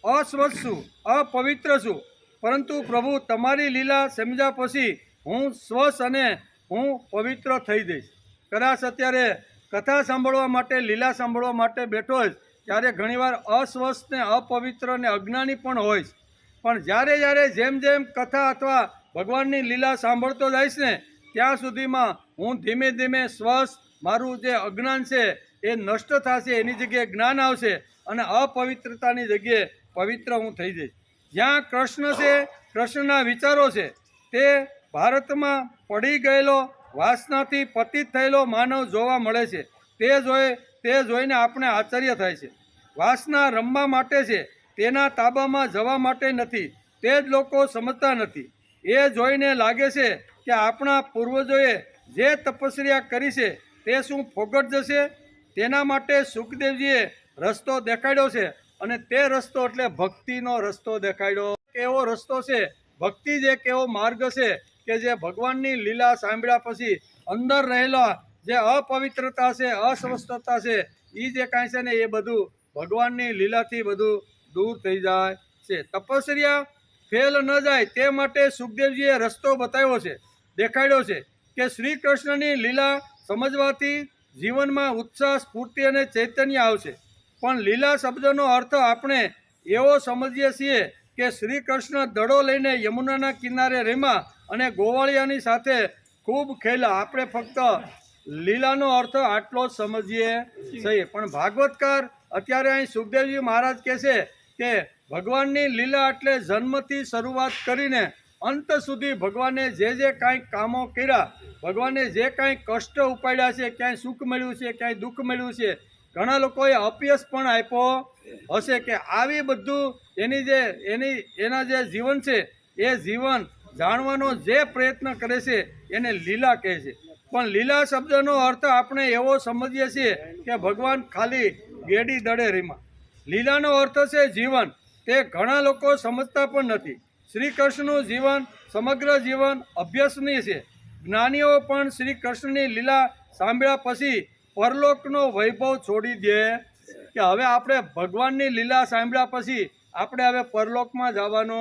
અસ્વસ્થ છું, અપવિત્ર છું, પરંતુ પ્રભુ તમારી લીલા સમજ્યા પછી હું સ્વસ્થ અને હું પવિત્ર થઈ જઈશ. કદાચ અત્યારે કથા સાંભળવા માટે, લીલા સાંભળવા માટે બેઠો જ ત્યારે ઘણીવાર અસ્વસ્થ ને અપવિત્ર ને અજ્ઞાની પણ હોઈશ. પણ જ્યારે જેમ જેમ કથા અથવા ભગવાનની લીલા સાંભળતો જઈશ ને ત્યાં સુધીમાં હું ધીમે ધીમે સ્વસ્થ, મારું જે અજ્ઞાન છે એ નષ્ટ થશે, એની જગ્યાએ જ્ઞાન આવશે અને અપવિત્રતાની જગ્યાએ પવિત્ર હું થઈ જઈશ. જ્યાં કૃષ્ણ છે, કૃષ્ણના વિચારો છે, તે ભારતમાં પડી ગયેલો વાસનાથી પતિત થયેલો માનવ જોવા મળે છે. તે જોઈને આપણે આશ્ચર્ય થાય છે. વાસના રમવા માટે છે, તેના તાબામાં જવા માટે નથી. તે જ લોકો સમજતા નથી. એ જોઈને લાગે છે કે આપણા પૂર્વજોએ જે તપસ્યા કરી છે તે શું ફોગટ જશે? તેના માટે સુખદેવજીએ રસ્તો દેખાડ્યો છે અને તે રસ્તો એટલે ભક્તિનો રસ્તો દેખાડ્યો. એવો રસ્તો છે, ભક્તિ જ એક એવો માર્ગ છે કે જે ભગવાનની લીલા સાંભળ્યા પછી અંદર રહેલા જે અપવિત્રતા છે, અસ્વસ્થતા છે, એ જે કાંઈ છે ને એ બધું ભગવાનની લીલાથી બધું દૂર થઈ જાય છે. તપસ્યા ફેલ ન જાય તે માટે સુખદેવજીએ રસ્તો બતાવ્યો છે, દેખાડ્યો છે કે શ્રી કૃષ્ણની લીલા સમજવાથી જીવનમાં ઉત્સાહ, સ્ફૂર્તિ અને ચૈતન્ય આવશે. પણ લીલા શબ્દનો અર્થ આપણે એવો સમજીએ છીએ કે શ્રી કૃષ્ણ દડો લઈને યમુનાના કિનારે રમ્યા અને ગોવાળિયાની સાથે ખૂબ ખેલા. આપણે ફક્ત લીલાનો અર્થ આટલો જ સમજીએ છીએ. પણ ભાગવતકાર અત્યારે અહીં સુખદેવજી મહારાજ કહે છે કે ભગવાનની લીલા એટલે જન્મથી શરૂઆત કરીને અંત સુધી ભગવાને જે કાંઈ કામો કર્યા, ભગવાને જે કાંઈ કષ્ટ ઉપાડ્યા છે, ક્યાંય સુખ મળ્યું છે, ક્યાંય દુઃખ મળ્યું છે, ઘણા લોકોએ અપયશ પણ આપ્યો હશે, કે આવી બધું એના જે જીવન છે એ જીવન જાણવાનો જે પ્રયત્ન કરે છે એને લીલા કહે છે. પણ લીલા શબ્દનો અર્થ આપણે એવો સમજીએ છીએ કે ભગવાન ખાલી ગેડી દડે રમ્યા. લીલાનો અર્થ છે જીવન. તે ઘણા લોકો સમજતા પણ નથી. શ્રી કૃષ્ણનું જીવન, સમગ્ર જીવન અભ્યાસનીય છે. જ્ઞાનીઓ પણ શ્રી કૃષ્ણની લીલા સાંભળ્યા પછી પરલોકનો વૈભવ છોડી દે કે હવે આપણે ભગવાનની લીલા સાંભળ્યા પછી આપણે હવે પરલોકમાં જવાનો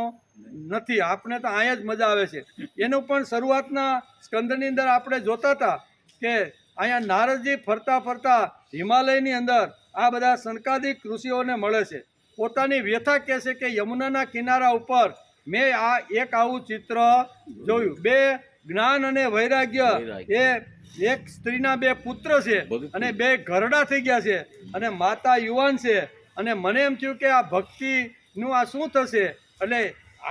નથી, આપણે તો અહીંયા જ મજા આવે છે. એનું પણ શરૂઆતના સ્કંદની અંદર આપણે જોતા હતા કે અહીંયા નારદજી ફરતા ફરતા હિમાલયની અંદર આ બધા સનકાદિક ઋષિઓને મળે છે. પોતાની વ્યથા કહે છે કે યમુનાના કિનારા ઉપર મેં આ એક આવું ચિત્ર જોયું. બે જ્ઞાન અને વૈરાગ્ય, એ એક સ્ત્રીના બે પુત્ર છે અને બે ઘરડા થઈ ગયા છે અને માતા યુવાન છે. અને મને એમ થયું કે આ ભક્તિનું આ શું થશે? એટલે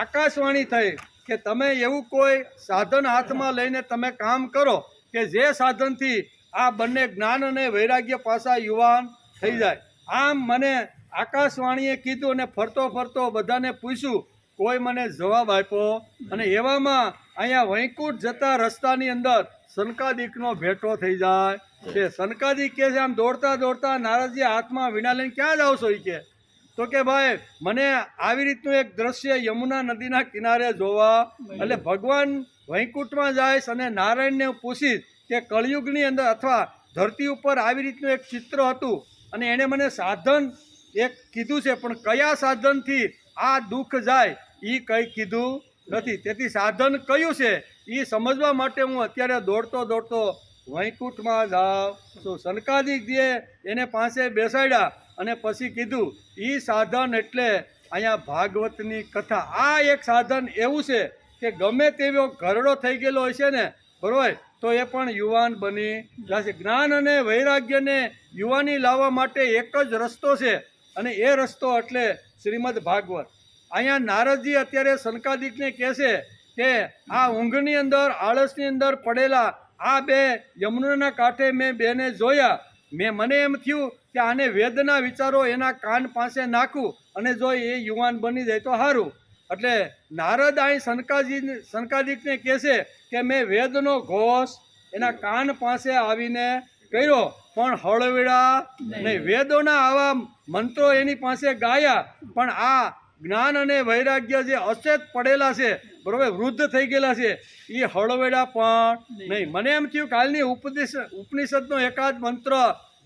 આકાશવાણી થઈ કે તમે એવું કોઈ સાધન હાથમાં લઈને તમે કામ કરો કે જે સાધનથી આ બંને જ્ઞાન અને વૈરાગ્ય પાછા યુવાન થઈ જાય. આમ મને આકાશવાણીએ કીધું અને ફરતો ફરતો બધાને પૂછ્યું, કોઈ મને જવાબ આપ્યો. અને એવામાં અહીંયા વૈકુંઠ જતા રસ્તાની અંદર સનકાદિકનો ભેટો થઈ જાય છે. સનકાદિક કહે છે, આમ દોડતા દોડતા નારદજી હાથમાં વીણા લઈને ક્યાં જાવ છો? એ કે તો કે ભાઈ મને આવી રીતનું એક દ્રશ્ય યમુના નદીના કિનારે જોવા. એટલે ભગવાન વૈકુંઠમાં જાય અને નારાયણને પૂછીશ કે કળિયુગની અંદર અથવા ધરતી ઉપર આવી રીતનું એક ચિત્ર હતું અને એણે મને સાધન એક કીધું છે, પણ કયા સાધનથી આ દુઃખ જાય એ કંઈ કીધું નથી. તેથી સાધન કયું છે એ સમજવા માટે હું અત્યારે દોડતો દોડતો વૈકુંઠમાં જાઉં છું. સનકાદિકજીએ એને પાસે બેસાડ્યા અને પછી કીધું એ સાધન એટલે અહીંયા ભાગવતની કથા. આ એક સાધન એવું છે કે ગમે તેવો ઘરડો થઈ ગયેલો હોય છે ને, બરોબર, તો એ પણ યુવાન બની જશે. જ્ઞાન અને વૈરાગ્યને યુવાની લાવવા માટે એક જ રસ્તો છે અને એ રસ્તો એટલે શ્રીમદ ભાગવત. અહીંયા નારદજી અત્યારે સનકાદિકને કહે છે કે આ ઊંઘની અંદર, આળસની અંદર પડેલા આ બે યમુનાના કાંઠે મેં બેને જોયા. મને એમ થયું કે આને વેદના વિચારો એના કાન પાસે નાખું અને જો એ યુવાન બની જાય તો સારું. એટલે નારદ અહીં સનકાદિકને કહે છે કે મેં વેદનો ઘોષ એના કાન પાસે આવીને કર્યો, પણ હળવેડા નહીં. વેદોના આવા મંત્રો એની પાસે ગાયા, પણ આ જ્ઞાન અને વૈરાગ્ય જે અચેત પડેલા છે, બરોબર, વૃદ્ધ થઈ ગયેલા છે, એ હળવેડા પણ નહીં. મને એમ થયું કાલની ઉપનિષદનો એકાદ મંત્ર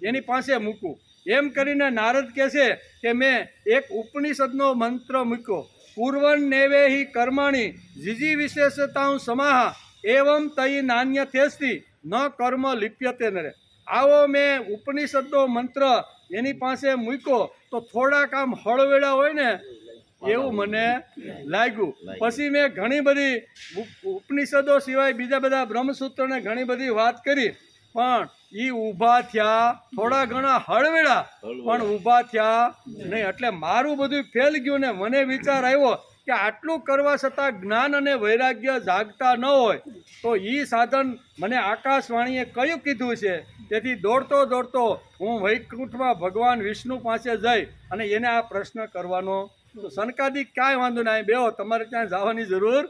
એની પાસે મૂકું. એમ કરીને નારદ કહે છે કે મેં એક ઉપનિષદનો મંત્ર મૂક્યો. પૂર્વન નેવે હિ કર્માણી જીજી વિશેષતાઉં સમાહ એવમ તઈ નાન્યથેસ્તી ન કર્મ લિપ્યતે નરે. આવો મેં ઉપનિષદનો મંત્ર એની પાસે મૂક્યો તો થોડાક આમ હળવેળા હોય ને એવું મને લાગ્યું. પછી મેં ઘણી બધી ઉપનિષદો સિવાય બીજા બધા બ્રહ્મસૂત્રને ઘણી બધી વાત કરી, પણ એ ઊભા થયા થોડા ઘણા હળવેળા, પણ ઊભા થયા નહીં. એટલે મારું બધું ફેલ ગયું ને મને વિચાર આવ્યો કે આટલું કરવા છતાં જ્ઞાન અને વૈરાગ્ય જાગતા ન હોય તો એ સાધન મને આકાશવાણીએ કયું કીધું છે. તેથી દોડતો દોડતો હું વૈકુંઠમાં ભગવાન વિષ્ણુ પાસે જઈ અને એને આ પ્રશ્ન કરવાનો. તો સનકાદિક કાંઈ વાંધો નહીં, બેહો, તમારે ત્યાં જવાની જરૂર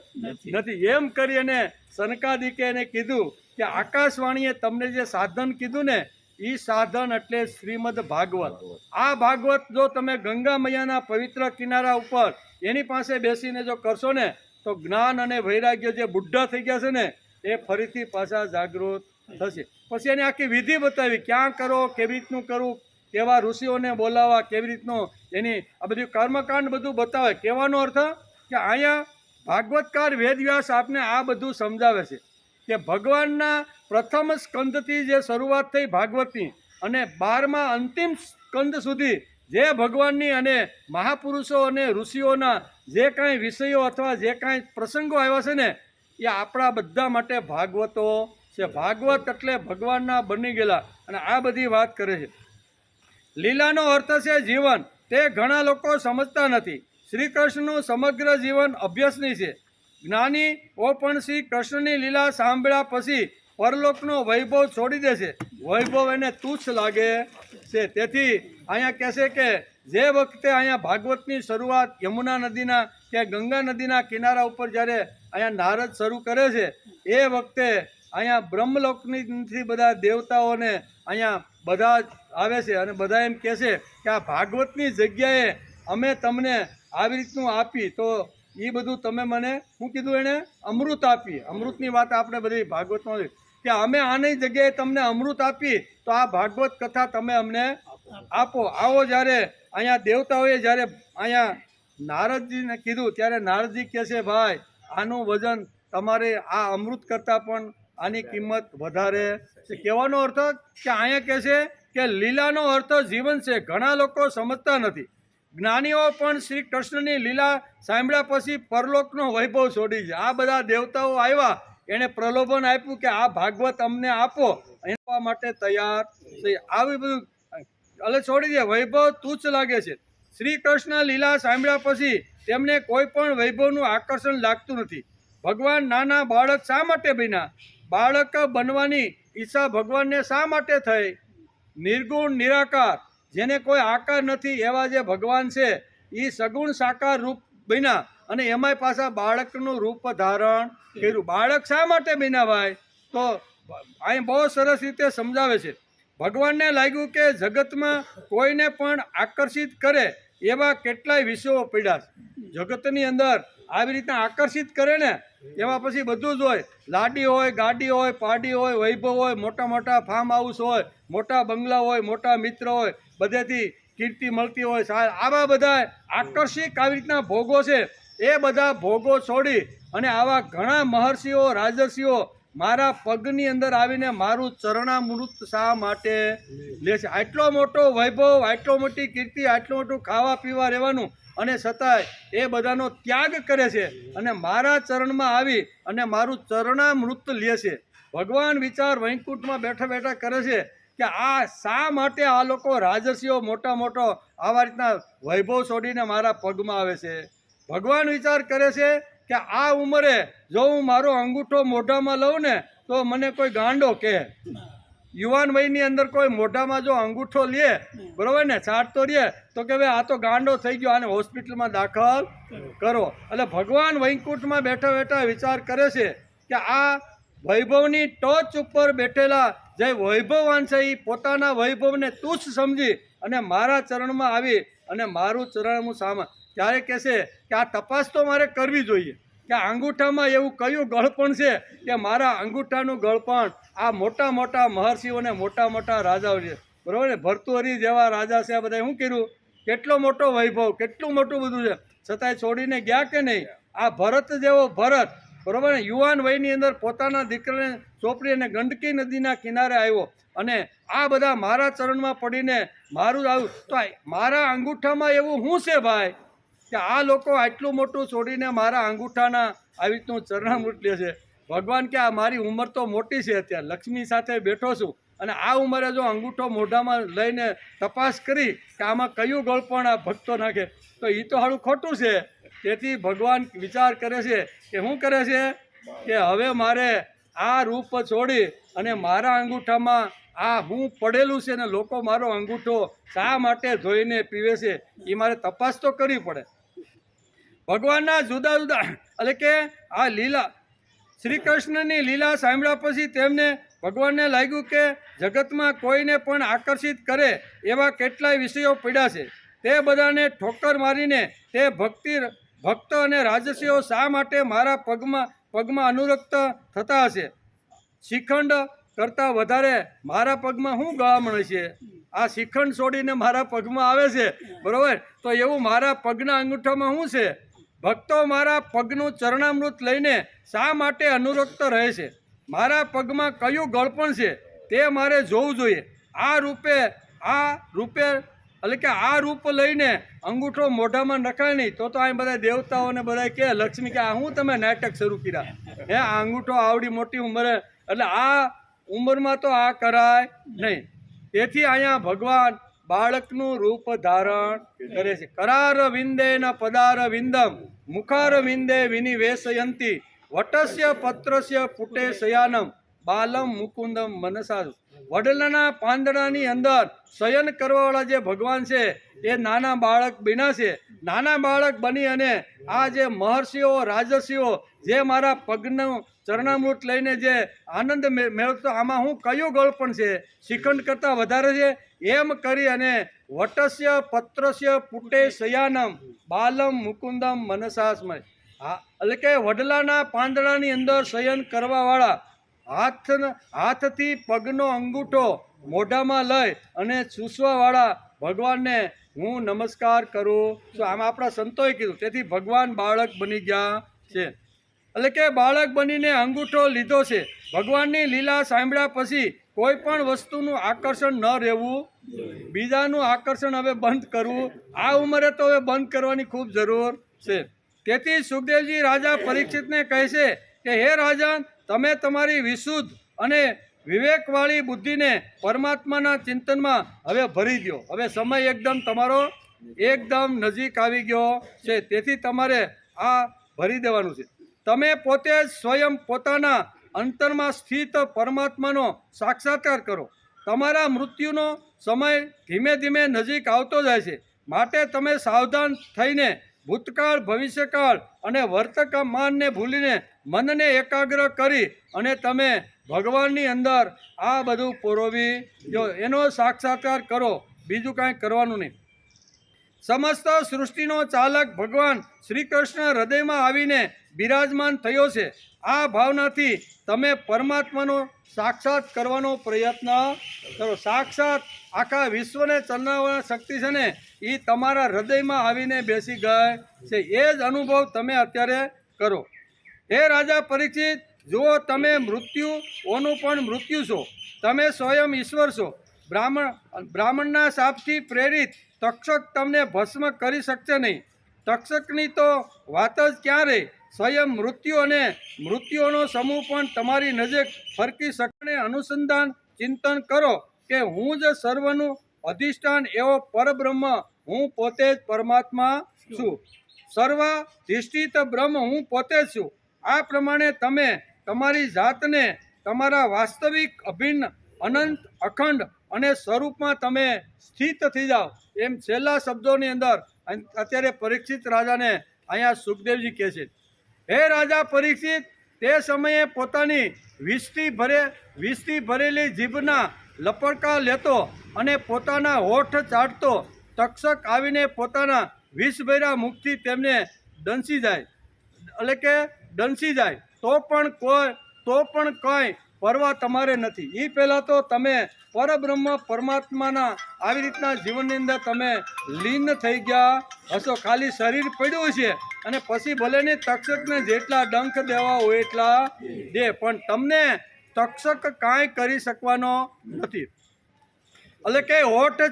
નથી. એમ કરી અને સનકાદિકે એને કીધું કે આકાશવાણીએ તમને જે સાધન કીધું ને એ સાધન એટલે શ્રીમદ ભાગવત. આ ભાગવત જો તમે ગંગા મૈયાના પવિત્ર કિનારા ઉપર એની પાસે બેસીને જો કરશો ને તો જ્ઞાન અને વૈરાગ્ય જે બુઢ્ઢા થઈ ગયા છે ને એ ફરીથી પાછા જાગૃત થશે. પછી એને આખી વિધિ બતાવી, ક્યાં કરો, કેવી રીતનું કરવું, કેવા ઋષિઓને બોલાવવા, કેવી રીતનું એની આ બધું કર્મકાંડ બધું બતાવે. કહેવાનો અર્થ કે અહીંયા ભાગવતકાર વેદવ્યાસ આપને આ બધું સમજાવે છે કે ભગવાનના પ્રથમ સ્કંદથી જે શરૂઆત થઈ ભાગવતની અને 12મા અંતિમ સ્કંદ સુધી જે ભગવાનની અને મહાપુરુષો અને ઋષિઓના જે કાંઈ વિષયો અથવા જે કાંઈ પ્રસંગો આવ્યા છે ને એ આપણા બધા માટે ભાગવતો છે. ભાગવત એટલે ભગવાનના બની ગયેલા અને આ બધી વાત કરે છે. લીલાનો અર્થ છે જીવન. તે ઘણા લોકો સમજતા નથી. શ્રી કૃષ્ણનું સમગ્ર જીવન અભ્યાસની છે. જ્ઞાનીઓ પણ શ્રી કૃષ્ણની લીલા સાંભળ્યા પછી પરલોકનો વૈભવ છોડી દે છે. વૈભવ એને તુચ્છ લાગે છે. તેથી અહીંયા કહેશે કે જે વખતે અહીંયા ભાગવતની શરૂઆત યમુના નદીના કે ગંગા નદીના કિનારા ઉપર જ્યારે અહીંયા નારદ શરૂ કરે છે એ વખતે અહીંયા બ્રહ્મલોકની બધા દેવતાઓને અહીંયા બધા આવે છે અને બધા એમ કહે છે કે આ ભાગવતની જગ્યાએ અમે તમને આવી રીતનું આપી તો એ બધું તમે મને શું કીધું એણે અમૃત આપી. અમૃતની વાત આપણે બધી ભાગવતમાં કે અમે આની જગ્યાએ તમને અમૃત આપી તો આ ભાગવત કથા તમે અમને આપો. આવો જ્યારે અહીંયા દેવતાઓએ જ્યારે અહીંયા નારદજીને કીધું ત્યારે નારદજી કહે છે ભાઈ આનું વજન તમારે આ અમૃત કરતાં પણ આની કિંમત વધારે છે. કહેવાનો અર્થ કે અહીંયા કહે છે કે લીલાનો અર્થ જીવન છે. ઘણા લોકો સમજતા નથી. જ્ઞાનીઓ પણ શ્રી કૃષ્ણની લીલા સાંભળ્યા પછી પરલોકનો વૈભવ છોડી છે. આ બધા દેવતાઓ આવ્યા, એણે પ્રલોભન આપ્યું કે આ ભાગવત અમને આપો, એના માટે તૈયાર છે. આવી બધું એટલે છોડી દે. વૈભવ તુચ્છ લાગે છે. શ્રી કૃષ્ણ લીલા સાંભળ્યા પછી તેમને કોઈ પણ વૈભવનું આકર્ષણ લાગતું નથી. ભગવાન નાના બાળક શા માટે બન્યા? બાળક બનવાની ઈચ્છા ભગવાનને શા માટે થઈ? નિર્ગુણ નિરાકાર જેને કોઈ આકાર નથી એવા જે ભગવાન છે એ સગુણ સાકાર રૂપ બન્યા અને એમાંય પાછા બાળકનું રૂપ ધારણ કર્યું. બાળક શા માટે બન્યા ભાઈ? તો અહીં બહુ સરસ રીતે સમજાવે છે. ભગવાનને લાગ્યું કે જગતમાં કોઈને પણ આકર્ષિત કરે એવા કેટલાય વિષયો પડ્યા છે. જગતની અંદર આવી રીતના આકર્ષિત કરે ને એમાં પછી બધું જ હોય. લાડી હોય, ગાડી હોય, પાડી હોય, વૈભવ હોય, મોટા મોટા ફાર્મ હાઉસ હોય, મોટા બંગલા હોય, મોટા મિત્ર હોય, બધેથી કીર્તિ મળતી હોય. આવા બધા આકર્ષિત આવી રીતના ભોગો છે. એ બધા ભોગો છોડી અને આવા ઘણા મહર્ષિઓ રાજર્ષિઓ મારા પગની અંદર આવીને મારું ચરણામૃત શા માટે લે છે? આટલો મોટો વૈભવ, આટલો મોટી કીર્તિ, આટલું મોટું ખાવા પીવા રહેવાનું અને છતાંય એ બધાનો ત્યાગ કરે છે અને મારા ચરણમાં આવી અને મારું ચરણામૃત લે છે. ભગવાન વિચાર વૈકુંઠમાં બેઠા બેઠા કરે છે કે આ શા માટે આ લોકો રાજર્ષિઓ મોટા મોટો આવા રીતના વૈભવ છોડીને મારા પગમાં આવે છે? ભગવાન વિચાર કરે છે કે આ ઉંમરે જો હું મારો અંગૂઠો મોઢામાં લઉં ને તો મને કોઈ ગાંડો કહે. યુવાન વયની અંદર કોઈ મોઢામાં જો અંગૂઠો લે, બરોબર ને, ચાટતો રહે તો કે ભાઈ આ તો ગાંડો થઈ ગયો, આને હોસ્પિટલમાં દાખલ કરો. એટલે ભગવાન વૈકુંઠમાં બેઠા બેઠા વિચાર કરે છે કે આ વૈભવની ટોચ ઉપર બેઠેલા જે વૈભવવાન છે એ પોતાના વૈભવને તુચ્છ સમજી અને મારા ચરણમાં આવી અને મારું ચરણ હું સામા. ત્યારે કહેશે કે આ તપાસ તો મારે કરવી જોઈએ કે અંગૂઠામાં એવું કયું ગળપણ છે કે મારા અંગૂઠાનું ગળપણ આ મોટા મોટા મહર્ષિઓને મોટા મોટા રાજાઓ છે, બરાબર ને, ભર્તુહરી જેવા રાજા છે, આ બધા શું કર્યું, કેટલો મોટો વૈભવ, કેટલું મોટું બધું છે, છતાંય છોડીને ગયા કે નહીં? આ ભરત જેવો ભરત, બરોબર ને, યુવાન વયની અંદર પોતાના દીકરાને ચોપડી અને ગંડકી નદીના કિનારે આવ્યો અને આ બધા મારા ચરણમાં પડીને મારું આવ્યું, તો મારા અંગૂઠામાં એવું શું છે ભાઈ કે આ લોકો આટલું મોટું છોડીને મારા અંગૂઠાના આવી રીતનું ચરણામૃત લે છે? ભગવાન કે આ મારી ઉંમર તો મોટી છે, અત્યારે લક્ષ્મી સાથે બેઠો છું અને આ ઉંમરે જો અંગૂઠો મોઢામાં લઈને તપાસ કરી કે આમાં કયું ગળપણ આ ભક્તો નાખે, તો એ તો સારું ખોટું છે. તેથી ભગવાન વિચાર કરે છે કે શું કરે છે કે હવે મારે આ રૂપ છોડી અને મારા અંગૂઠામાં આ હું પડેલું છે ને લોકો મારો અંગૂઠો શા માટે ધોઈને પીવે છે એ મારે તપાસ તો કરવી પડે. ભગવાનના જુદા જુદા એટલે કે આ લીલા શ્રી કૃષ્ણની લીલા સાંભળ્યા પછી તેમને ભગવાનને લાગ્યું કે જગતમાં કોઈને પણ આકર્ષિત કરે એવા કેટલાય વિષયો પડ્યા છે, તે બધાને ઠોકર મારીને તે ભક્ત અને રાજસીઓ શા માટે મારા પગમાં અનુરક્ત થતા હશે? શિખંડ કરતાં વધારે મારા પગમાં શું ગળામણ છે? આ શિખંડ છોડીને મારા પગમાં આવે છે, બરાબર, તો એવું મારા પગના અંગૂઠામાં શું છે? ભક્તો મારા પગનું ચરણામૃત લઈને શા માટે અનુરક્ત રહે છે? મારા પગમાં કયું ગળપણ છે તે મારે જોવું જોઈએ. આ રૂપે એટલે કે આ રૂપ લઈને અંગૂઠો મોઢામાં નખાય નહીં તો અહીં બધા દેવતાઓને બધા કે લક્ષ્મી કે આ હું તમે નાટક શરૂ કર્યા હે? આ અંગૂઠો આવડી મોટી ઉંમરે, એટલે આ ઉંમરમાં તો આ કરાય નહીં. તેથી અહીંયા ભગવાન બાળકનું રૂપ ધારણ કરે છે. કરાર વિંદે ન પદાર વિંદમ મુખાર વિંદે વિનિવેશયંતી વટસ્ય પત્રસ્ય પુટે શયાનમ બાલમ મુકુંદમ મનસા. વડલાના પાંદડાની અંદર શયન કરવાવાળા જે ભગવાન છે એ નાના બાળક બન્યા છે. નાના બાળક બની અને આ જે મહર્ષિઓ રાજર્ષિઓ જે મારા પગનું ચરણામૃત લઈને જે આનંદ મેળવતો, આમાં હું કયું ગળપણ છે? શિખંડ કરતાં વધારે છે? એમ કરી અને વટસ્ય પત્રસ્ય પુટે શયાનમ બાલમ મુકુંદમ મનસાસ્મય. હા, એટલે કે વડલાના પાંદડાની અંદર શયન કરવાવાળા હાથથી પગનો અંગૂઠો મોઢામાં લઈ અને ચૂસવાવાળા ભગવાનને હું નમસ્કાર કરું છું. આમ આપણા સંતોએ કીધું. તેથી ભગવાન બાળક બની ગયા છે, એટલે કે બાળક બનીને અંગૂઠો લીધો છે. ભગવાનની લીલા સાંભળ્યા પછી કોઈ પણ વસ્તુનું આકર્ષણ ન રહેવું, બીજાનું આકર્ષણ હવે બંધ કરવું. આ ઉંમરે તો હવે બંધ કરવાની ખૂબ જરૂર છે. તેથી સુખદેવજી રાજા પરીક્ષિતને કહે છે કે હે રાજન, તમે તમારી વિશુદ્ધ અને વિવેકવાળી બુદ્ધિને પરમાત્માના ચિંતનમાં હવે ભરી દો. હવે સમય એકદમ તમારો એકદમ નજીક આવી ગયો છે, તેથી તમારે આ ભરી દેવાનું છે. તમે પોતે જ સ્વયં પોતાના અંતરમાં સ્થિત પરમાત્માનો સાક્ષાત્કાર કરો. તમારા મૃત્યુનો સમય ધીમે ધીમે નજીક આવતો જાય છે, માટે તમે સાવધાન થઈને ભૂતકાળ ભવિષ્યકાળ અને વર્તમાનને ભૂલીને મનને એકાગ્ર કરી અને તમે ભગવાનની અંદર આ બધું પરોવી જો એનો સાક્ષાત્કાર કરો. બીજું કાંઈ કરવાનું નહીં. સમસ્ત સૃષ્ટિનો ચાલક ભગવાન શ્રી કૃષ્ણ હૃદયમાં આવીને બિરાજમાન થયો છે. આ ભાવનાથી તમે પરમાત્માનો સાક્ષાત કરવાનો પ્રયત્ન કરો. સાક્ષાત આખા વિશ્વને ચલાવવાની શક્તિ છે ને એ તમારા હૃદયમાં આવીને બેસી ગઈ છે. એ જ અનુભવ તમે અત્યારે કરો. હે રાજા પરીક્ષિત, જુઓ, તમે મૃત્યુઓનું પણ મૃત્યુ છો. તમે સ્વયં ઈશ્વર છો. બ્રાહ્મણના શાપથી પ્રેરિત તક્ષક તમને ભસ્મ કરી શકશે નહીં. તક્ષકની તો વાત જ ક્યાં રહી? સ્વયં મૃત્યુ અને મૃત્યુઓનો સમૂહ પણ તમારી નજીક ફરકી શકે. અનુસંધાન ચિંતન કરો કે હું જ સર્વનું અધિષ્ઠાન એવો પરબ્રહ્મ, હું પોતે જ પરમાત્મા છું. સર્વાધિષ્ઠિત બ્રહ્મ હું પોતે જ છું. આ પ્રમાણે તમે તમારી જાતને તમારા વાસ્તવિક અભિન્ન અનંત અખંડ અને સ્વરૂપમાં તમે સ્થિત થઈ જાઓ. એમ છેલ્લા શબ્દોની અંદર અત્યારે પરીક્ષિત રાજાને અહીંયા સુખદેવજી કહે છે. હે રાજા પરીક્ષિત, તે સમયે પોતાની વિષથી ભરેલી જીભના લપડકા લેતો અને પોતાના હોઠ ચાટતો તક્ષક આવીને પોતાના વિષભર્યા મુખથી તેમને દંશી જાય. એટલે કે દંશી જાય તો પણ કંઈ પરવા તમારે નથી. એ પહેલાં તો તમે પરબ્રહ્મ પરમાત્માના આવી રીતના જીવનની અંદર તમે લીન થઈ ગયા હશો. ખાલી શરીર પડ્યું છે અને પછી ભલે ને તક્ષકને જેટલા ડંખ દેવા હોય એટલા દે, પણ તમને તક્ષક કાંઈ કરી શકવાનો નથી. એટલે કે હોઠ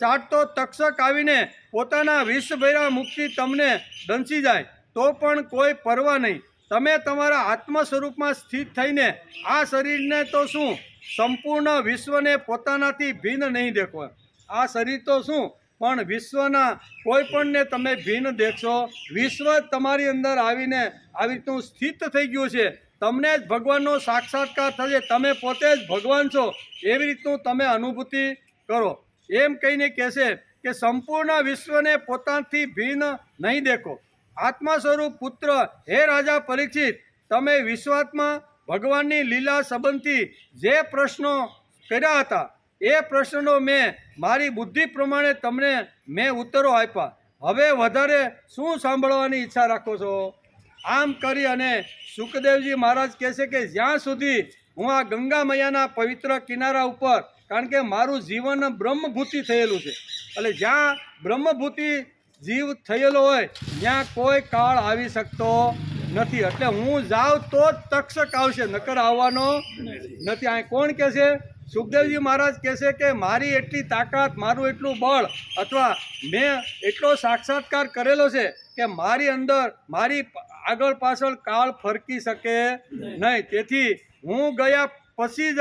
ચાટતો તક્ષક આવીને પોતાના વિષભર્યા મુખથી તમને દંશી જાય તો પણ કોઈ પરવા નહીં. તમે તમારા આત્મ સ્વરૂપમાં સ્થિત થઈને આ શરીરને તો શું સંપૂર્ણ વિશ્વને પોતાનાથી ભિન્ન નહીં દેખો. આ શરીર તો શું પણ વિશ્વના કોઈ પણને તમે ભિન્ન દેખશો. વિશ્વ તમારી અંદર આવીને આવી રીતનું સ્થિત થઈ ગયું છે. તમને જ ભગવાનનો સાક્ષાત્કાર થશે. તમે પોતે જ ભગવાન છો એવી રીતનું તમે અનુભૂતિ કરો. એમ કહીને કહેશે કે સંપૂર્ણ વિશ્વને પોતાથી ભિન્ન નહીં દેખો. આત્મા સ્વરૂપ પુત્ર હે રાજા પરીક્ષિત, તમે વિશ્વાત્મા ભગવાનની લીલા સંબંધથી જે પ્રશ્નો કર્યા હતા એ પ્રશ્નનો મેં મારી બુદ્ધિ પ્રમાણે તમને મેં ઉત્તરો આપ્યા. હવે વધારે શું સાંભળવાની ઈચ્છા રાખો છો? આમ કરી અને સુખદેવજી મહારાજ કહે છે કે જ્યાં સુધી હું આ ગંગા મૈયાના પવિત્ર કિનારા ઉપર, કારણ કે મારું જીવન બ્રહ્મભૂતિ થયેલું છે, એટલે જ્યાં બ્રહ્મભૂતિ જીવ થયેલો હોય ત્યાં કોઈ કાળ આવી શકતો નથી. એટલે હું જાઉં તો જ તક્ષક આવશે, નકર આવવાનો નથી. આ કોણ કહે છે? સુખદેવજી મહારાજ કહે છે કે મારી એટલી તાકાત, મારું એટલું બળ, અથવા મેં એટલો સાક્ષાત્કાર કરેલો છે કે મારી અંદર, મારી આગળ પાછળ કાળ ફરકી શકે નહીં. તેથી હું ગયા પછી જ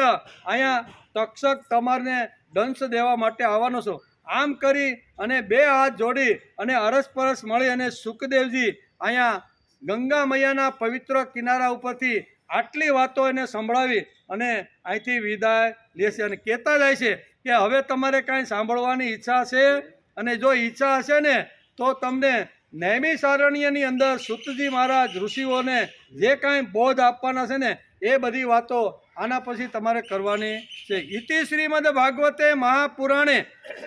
અહીંયા તક્ષક તમારને દંશ દેવા માટે આવવાનો છું. આમ કરી અને બે હાથ જોડી અને અરસપરસ મળી અને સુખદેવજી અહીંયા ગંગા મૈયાના પવિત્ર કિનારા ઉપરથી આટલી વાતો એને સંભળાવી અને અહીંથી વિદાય લે છે. અને કહેતા જાય છે કે હવે તમારે કાંઈ સાંભળવાની ઈચ્છા છે, અને જો ઈચ્છા હશે ને તો તમને નૈમિષારણ્યની અંદર સૂતજી મહારાજ ઋષિઓને જે કાંઈ બોધ આપવાના છે ને એ બધી વાતો આના પછી તમારે કરવાની છે. ઇતિ શ્રીમદ ભાગવતે મહાપુરાણે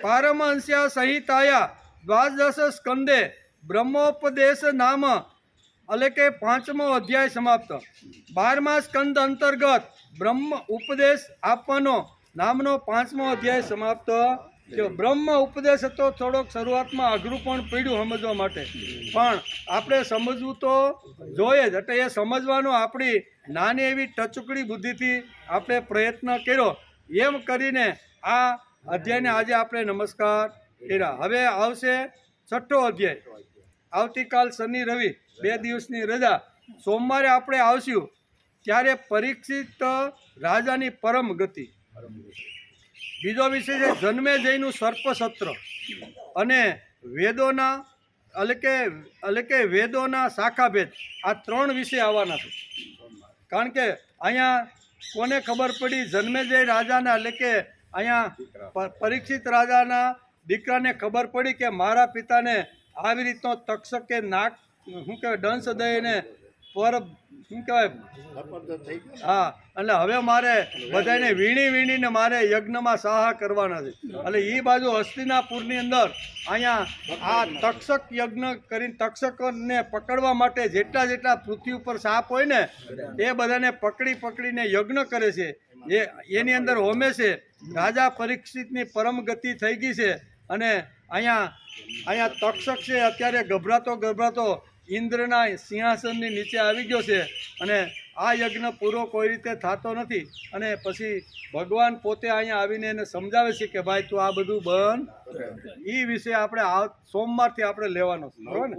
પારમહંસ્યા સંહિતાયા દ્વાદશ સ્કંદે બ્રહ્મોપદેશ નામ, એટલે કે 5મો અધ્યાય સમાપ્ત. 12મા સ્કંદ અંતર્ગત બ્રહ્મ ઉપદેશ આપવાનો નામનો 5મો અધ્યાય સમાપ્ત થયો. બ્રહ્મ ઉપદેશ હતો થોડોક શરૂઆતમાં અઘરું પણ પડ્યું સમજવા માટે, પણ આપણે સમજવું તો જોઈએ જ. એટલે એ સમજવાનો આપણી નાની એવી ટચુકડી બુદ્ધિથી આપણે પ્રયત્ન કર્યો. એમ કરીને આ અધ્યાયને આજે આપણે નમસ્કાર કર્યા. હવે આવશે 6ઠ્ઠો અધ્યાય. આવતીકાલ શનિ રવિ 2 દિવસની રજા. સોમવારે આપણે આવશું ત્યારે પરીક્ષિત રાજાની પરમ ગતિ. બીજો વિષય છે જન્મેજયનું સર્પસત્ર અને વેદોના, એટલે કે વેદોના શાખાભેદ. આ 3 વિષય આવવાના છે. કારણ કે અહીંયા કોને ખબર પડી જન્મેજય રાજાના, એટલે કે અહીંયા પરીક્ષિત રાજાના દીકરાને ખબર પડી કે મારા પિતાને આવી રીતનો તક્ષકે નાક શું કહેવાય દંશ દઈને પર શું કહેવાય, હા, એટલે હવે મારે બધાને વીણીને મારે યજ્ઞમાં સાહા કરવાના છે. એટલે એ બાજુ હસ્તિનાપુરની અંદર અહીંયા આ તક્ષક યજ્ઞ કરીને તક્ષકોને પકડવા માટે જેટલા પૃથ્વી ઉપર સાપ હોય ને એ બધાને પકડીને યજ્ઞ કરે છે. એની અંદર હોમે છે. રાજા પરીક્ષિતની પરમ ગતિ થઈ ગઈ છે. અને અહીંયા તક્ષક છે અત્યારે ગભરાતો ઇન્દ્રના સિંહાસનની નીચે આવી ગયો છે. અને આ યજ્ઞ પૂરો કોઈ રીતે થતો નથી. અને પછી ભગવાન પોતે અહીંયા આવીને એને સમજાવે છે કે ભાઈ તું આ બધું બંધ. એ વિશે આપણે સોમવારથી આપણે લેવાનો છે, બરાબર ને?